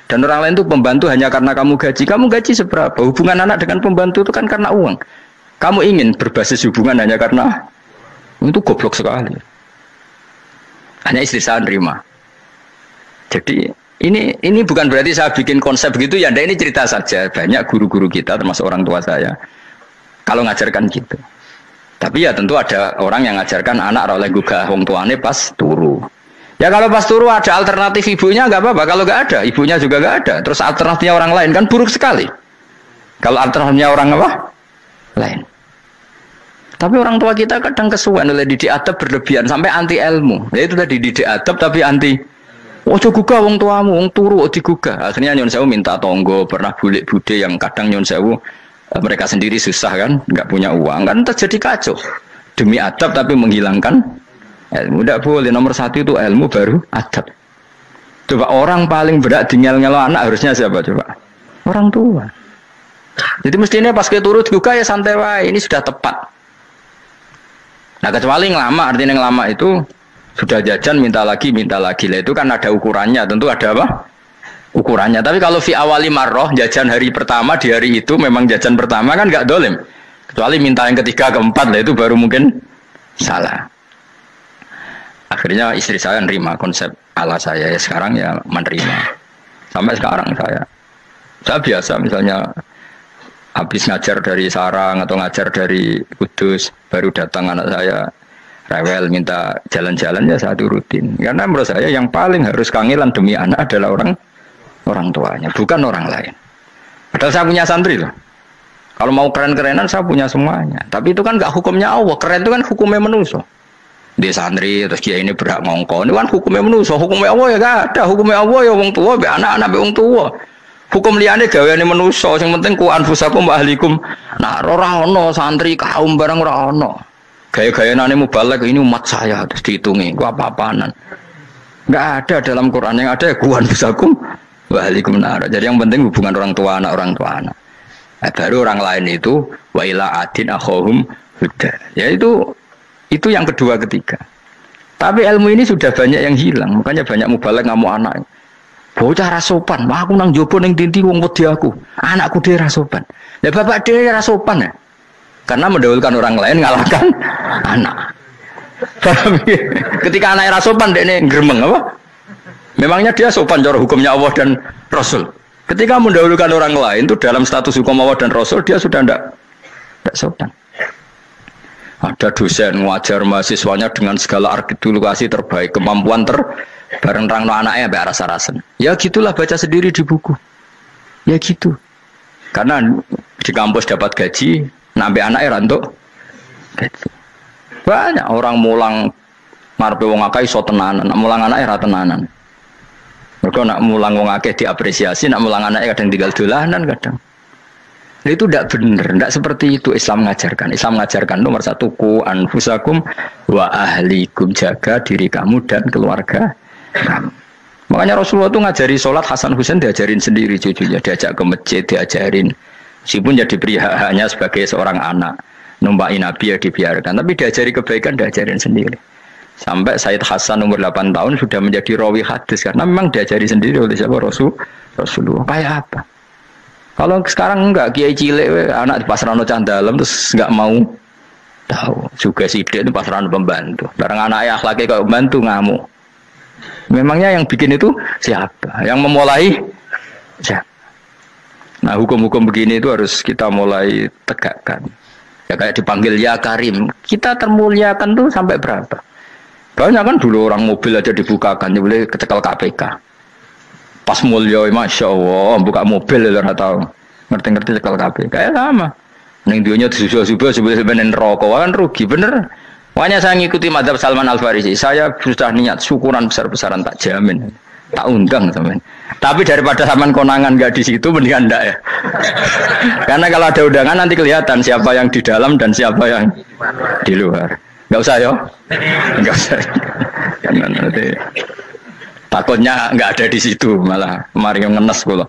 Dan orang lain itu pembantu hanya karena kamu gaji seberapa? Hubungan anak dengan pembantu itu kan karena uang. Kamu ingin berbasis hubungan hanya karena itu goblok sekali. Hanya istri saya nerima. Jadi ini bukan berarti saya bikin konsep begitu ya. Ini cerita saja. Banyak guru-guru kita termasuk orang tua saya kalau ngajarkan gitu. Tapi ya tentu ada orang yang ngajarkan anak oleh gugah wong tuane pas turu. Ya kalau pas turu ada alternatif ibunya nggak apa-apa. Kalau nggak ada ibunya juga nggak ada. Terus alternatifnya orang lain kan buruk sekali. Kalau alternatifnya orang apa? Lain. Tapi orang tua kita kadang kesuwen oleh didik adab berlebihan sampai anti ilmu. Ya itu tadi didik adab tapi anti. Ojo gugah wong tuamu, wong turu digugah. Akhirnya Nyon Sewu minta tonggo, pernah bulik bude yang kadang Nyon Sewu mereka sendiri susah kan, nggak punya uang kan terjadi kacau. Demi adab tapi menghilangkan ilmu. Tidak boleh. Nomor satu itu ilmu baru adab. Coba orang paling berat ngel-ngelo anak harusnya siapa coba? Orang tua. Jadi mestinya pas ke turu digugah ya santai wae. Ini sudah tepat. Nah kecuali ngelama, artinya ngelama itu sudah jajan minta lagi lah itu kan ada ukurannya, tentu ada apa? Ukurannya. Tapi kalau fi awali marroh jajan hari pertama di hari itu memang jajan pertama kan nggak dolim. Kecuali minta yang ketiga keempat lah itu baru mungkin salah. Akhirnya istri saya nerima konsep ala saya ya sekarang ya menerima. Sampai sekarang saya biasa misalnya habis ngajar dari Sarang atau ngajar dari Kudus baru datang anak saya rewel minta jalan-jalan ya saya turutin karena menurut saya yang paling harus kangelan demi anak adalah orang tuanya bukan orang lain. Padahal saya punya santri loh. Kalau mau keren-kerenan saya punya semuanya. Tapi itu kan nggak hukumnya Allah. Keren itu kan hukumnya manusia. Dia santri terus dia ini berhak ngongkon. Itu kan hukumnya manusia. Hukumnya Allah ya gak ada. Hukumnya Allah ya wong tua, be anak-anak be wong tua. Hukum liyane gaweane manusia. Yang penting ku anfusakum wa ahlikum. Nah, ora ono santri kaum barang ora ono. Gaya-gayaane mubalek ini umat saya terus dihitungi. Ku apa-apaanan. Enggak ada dalam Quran yang ada ya ku anfusakum wa ahlikum nar. Jadi yang penting hubungan orang tua anak. Nah, baru orang lain itu wa ila adin akhahum huda. Ya itu yang kedua ketiga. Tapi ilmu ini sudah banyak yang hilang. Makanya banyak mubalek ngamuk anak. Bocah rasopan, wah aku nang jopo ning tinti wong wedi aku. Anakku dhewe rasopan. Lah bapak dhewe rasopan ya. Karena mendahulukan orang lain ngalahkan anak. Ketika anaknya rasopan dekne gremeng apa? Memangnya dia sopan cara hukumnya Allah dan Rasul. Ketika mendahulukan orang lain itu dalam status hukum Allah dan Rasul dia sudah tidak sopan. Ada dosen ngajar mahasiswanya dengan segala artikulasi terbaik, kemampuan bareng rangno anaknya sampai rasa-rasen. Ya gitulah baca sendiri di buku. Ya gitu. Karena di kampus dapat gaji, nambe anaknya rantuk gaji. Banyak orang mulang ngarepe wong akeh iso tenanan, mulang anaknya ra tenanan. Mergo nak mulang wong akeh diapresiasi, nak mulang anaknya kadang tinggal dolanan kadang. Itu tidak benar, tidak seperti itu Islam mengajarkan. Islam mengajarkan nomor satu ku anfusakum wa ahlikum, jaga diri kamu dan keluarga kamu. Makanya Rasulullah itu ngajari sholat Hasan Husain diajarin sendiri cucunya, diajak ke masjid diajarin. Meskipun jadi beri hak-haknya sebagai seorang anak, numpain Nabi ya dibiarkan, tapi diajari kebaikan diajarin sendiri. Sampai Sayyid Hasan umur 8 tahun sudah menjadi rawi hadis karena memang diajari sendiri oleh siapa Rasulullah. Kayak apa? Kalau sekarang enggak, kiai cilik anak di pasrano candalem terus enggak mau tahu. Juga sidik itu pasrano pembantu. Barang anaknya akhlaknya kayak pembantu ngamuk. Memangnya yang bikin itu siapa? Yang memulai siapa? Nah hukum-hukum begini itu harus kita mulai tegakkan. Ya kayak dipanggil ya Karim. Kita termuliakan tuh sampai berapa? Banyak kan dulu orang mobil aja dibukakan, dia boleh kecekel KPK. Pas mulia, masya Allah, buka mobil ya nggak tahu, ngerti-ngerti cekal KPK. Kayak sama. Neng dunia disusul-susul sebelum rokok kan rugi bener. Makanya saya ngikuti madhab Salman Al Farisi. Saya sudah niat syukuran besar-besaran tak jamin, tak undang teman. Tapi daripada Salman konangan nggak di situ, mendingan ndak ya. Karena kalau ada undangan nanti kelihatan siapa yang di dalam dan siapa yang di luar. Enggak usah ya. Enggak usah. Jangan nanti. Takutnya enggak ada di situ malah mari ngenes kula.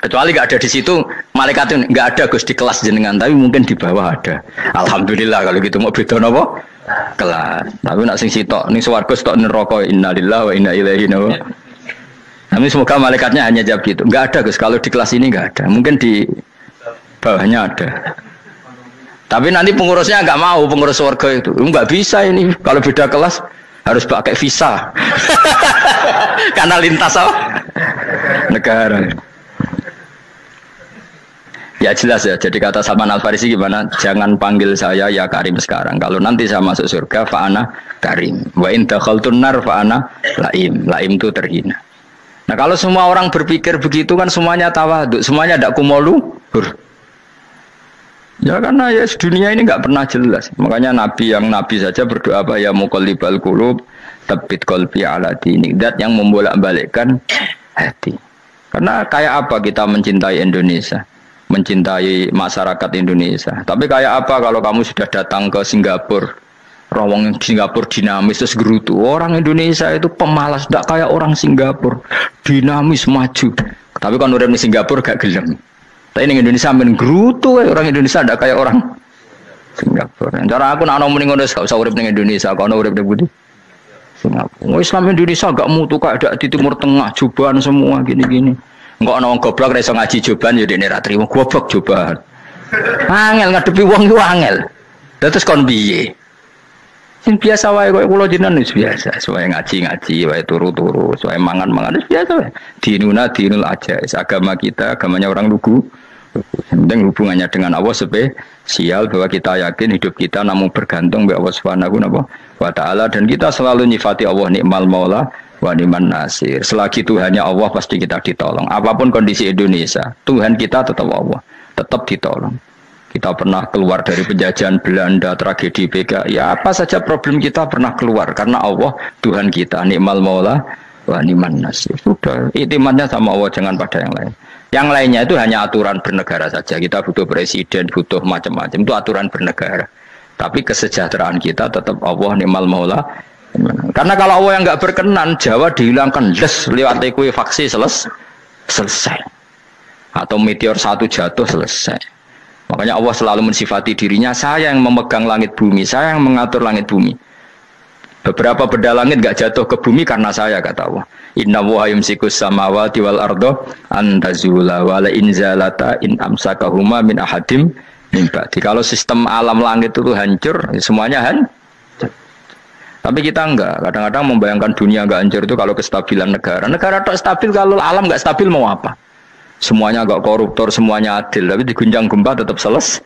Kecuali enggak ada di situ, malaikat itu enggak ada Gus di kelas jenengan, tapi mungkin di bawah ada. Alhamdulillah kalau gitu mau beda napa? Kelas. Tapi nak sing sitok ning swarga sitok neraka innalillahi wa inna ilaihi raji'un. Tapi semoga malaikatnya hanya jawab gitu. Enggak ada Gus, kalau di kelas ini enggak ada. Mungkin di bawahnya ada. Tapi nanti pengurusnya enggak mau, pengurus surga itu. Enggak bisa ini. Kalau beda kelas harus pakai visa. Karena lintas apa? Negara. Ya jelas ya. Jadi kata Salman Al-Farisi gimana? Jangan panggil saya ya Karim sekarang. Kalau nanti saya masuk surga, fa'ana Karim. Wa in dakhaltun nar fa'ana Laim. Laim itu terhina. Nah kalau semua orang berpikir begitu kan semuanya tawaduk, semuanya tidak kumoluhur. Ya karena ya dunia ini nggak pernah jelas. Makanya Nabi saja berdoa apa ya muqallibal qulub tsabbit qalbi ala dinik. Dat yang membolak-balikkan hati. Karena kayak apa kita mencintai Indonesia, mencintai masyarakat Indonesia. Tapi kayak apa kalau kamu sudah datang ke Singapura? Rawang Singapura dinamis terus gerutu. Orang Indonesia itu pemalas, tidak kayak orang Singapura, dinamis maju. Tapi kan orang di Singapura gak gelem. Tapi di Indonesia main gerutu, orang Indonesia tidak kayak orang Singapura. Cara aku nak ngomong ngono gak usah urip ning Indonesia, kono urip di Singapura. Islam Indonesia gak mutu kayak ada di Timur Tengah, jubahan semua gini-gini. Enggak ana wong goblok ra iso ngaji jubahan ya dene ra trimo goblok jubahan. Angel ngadepi wong iku angel. Terus kon piye? Sing biasa wae koyo kula jenengan wis biasa, wae ngaji-ngaji, wae turu-turu, wae mangan-mangan wis biasa wae. Dinuna dinul aja, agama kita, agamanya orang lugu. Penting hubungannya dengan Allah spesial bahwa kita yakin hidup kita namun bergantung kepada Allah Subhanahu wa taala dan kita selalu nyifati Allah nikmal maula wa ni'man nasir. Selagi Tuhannya Allah pasti kita ditolong. Apapun kondisi Indonesia, Tuhan kita tetap Allah, tetap ditolong. Kita pernah keluar dari penjajahan Belanda, tragedi PKI, ya apa saja problem kita pernah keluar karena Allah Tuhan kita, nikmal maula wa ni'man nasir. Sudah, iktimatnya sama Allah, jangan pada yang lain. Yang lainnya itu hanya aturan bernegara saja. Kita butuh presiden, butuh macam-macam, itu aturan bernegara. Tapi kesejahteraan kita tetap Allah nikmal maula. Karena kalau Allah yang enggak berkenan, Jawa dihilangkan les lewat ekuifaksi selesai. Atau meteor satu jatuh selesai. Makanya Allah selalu mensifati dirinya, saya yang memegang langit bumi, saya yang mengatur langit bumi. Beberapa benda langit enggak jatuh ke bumi karena saya, kata Allah. Inna wa yumsikus samawati wal ardo antazula wala inzalata in amsakahuma min ahadim min ba'di. Kalau sistem alam langit itu hancur, semuanya hancur. Tapi kita enggak. Kadang-kadang membayangkan dunia enggak hancur itu kalau kestabilan negara. Negara tak stabil, kalau alam enggak stabil mau apa? Semuanya agak koruptor, semuanya adil, tapi diguncang gempa tetap selesai,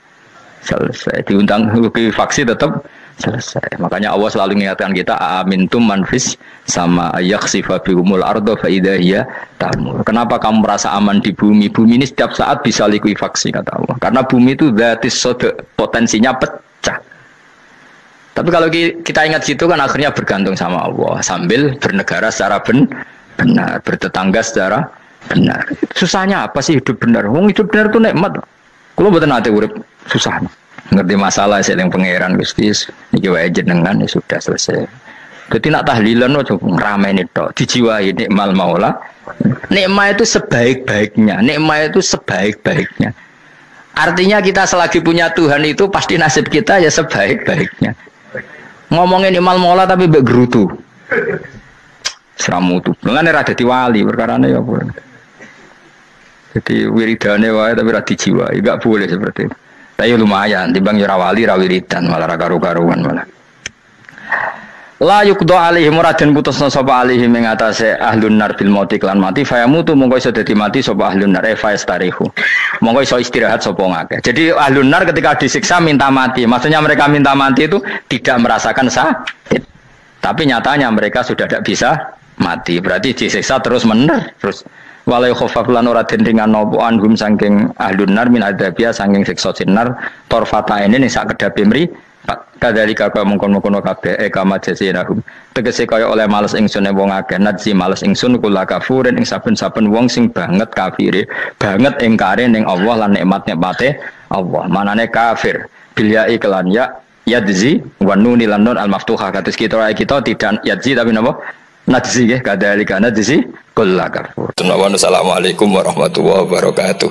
diundang faksi tetap selesai. Makanya Allah selalu mengingatkan kita, amintum manfis sama yakhsifa bihumul ardo fa idza hiya tamur. Kenapa kamu merasa aman di bumi? Bumi ini setiap saat bisa likuifaksi, kata Allah. Karena bumi itu dzatis sode, potensinya pecah. Tapi kalau kita ingat situ kan akhirnya bergantung sama Allah sambil bernegara secara benar, bertetangga secara benar. Susahnya apa sih hidup benar? Wong hidup benar itu nikmat. Kalau mboten nate urip susah. Ngerti masalah saya yang pangeran Gusti niki wae jenengan ya sudah selesai. Dadi nak tahlilan ojo ngrameni tok, dijiwai nikmal maula. Nikmat itu sebaik-baiknya, nikmat itu sebaik-baiknya. Artinya kita selagi punya Tuhan itu pasti nasib kita ya sebaik-baiknya. Ngomongin nikmal maula tapi mbek gerutu. Seramutu. Mengane ra dadi wali perkarane ya apa. Jadi wiridane wae tapi ra dijiwai, enggak boleh seperti itu. Tapi lumayan, timbang ya wali ra wiridan malah ra karo-karuan malah. La yuqda alaihim raden putusna sapa alaihim ing atase ahlun nar bil mauti lan mati fayamutu mongko iso dadi mati sapa ahlun nar fastarihu. Mongko iso istirahat sapa ngake. Jadi ahlun nar ketika disiksa minta mati. Maksudnya mereka minta mati itu tidak merasakan sakit. Tapi nyatanya mereka sudah tidak bisa mati. Berarti disiksa terus terus walai khofaf lan ora den ringan napa anhum saking ahlun nar min adzabia saking siksa sinar torfata ini ning sak kedape mri kadalika kaya mungkon-mungkon kabeh kama jasinahum tegese kaya oleh males ingsun wong akeh nadzi males ingsun kula kafurin ing saben-saben wong sing banget kafire banget ingkare ning Allah lan nikmat-nikmate Allah manane kafir bilya iklan ya yadzi wa nuni lan nun al maftuha kados kita tidak yadzi tapi napa najzi nggih kadzalika najzi kullakafur. Assalamualaikum warahmatullahi wabarakatuh.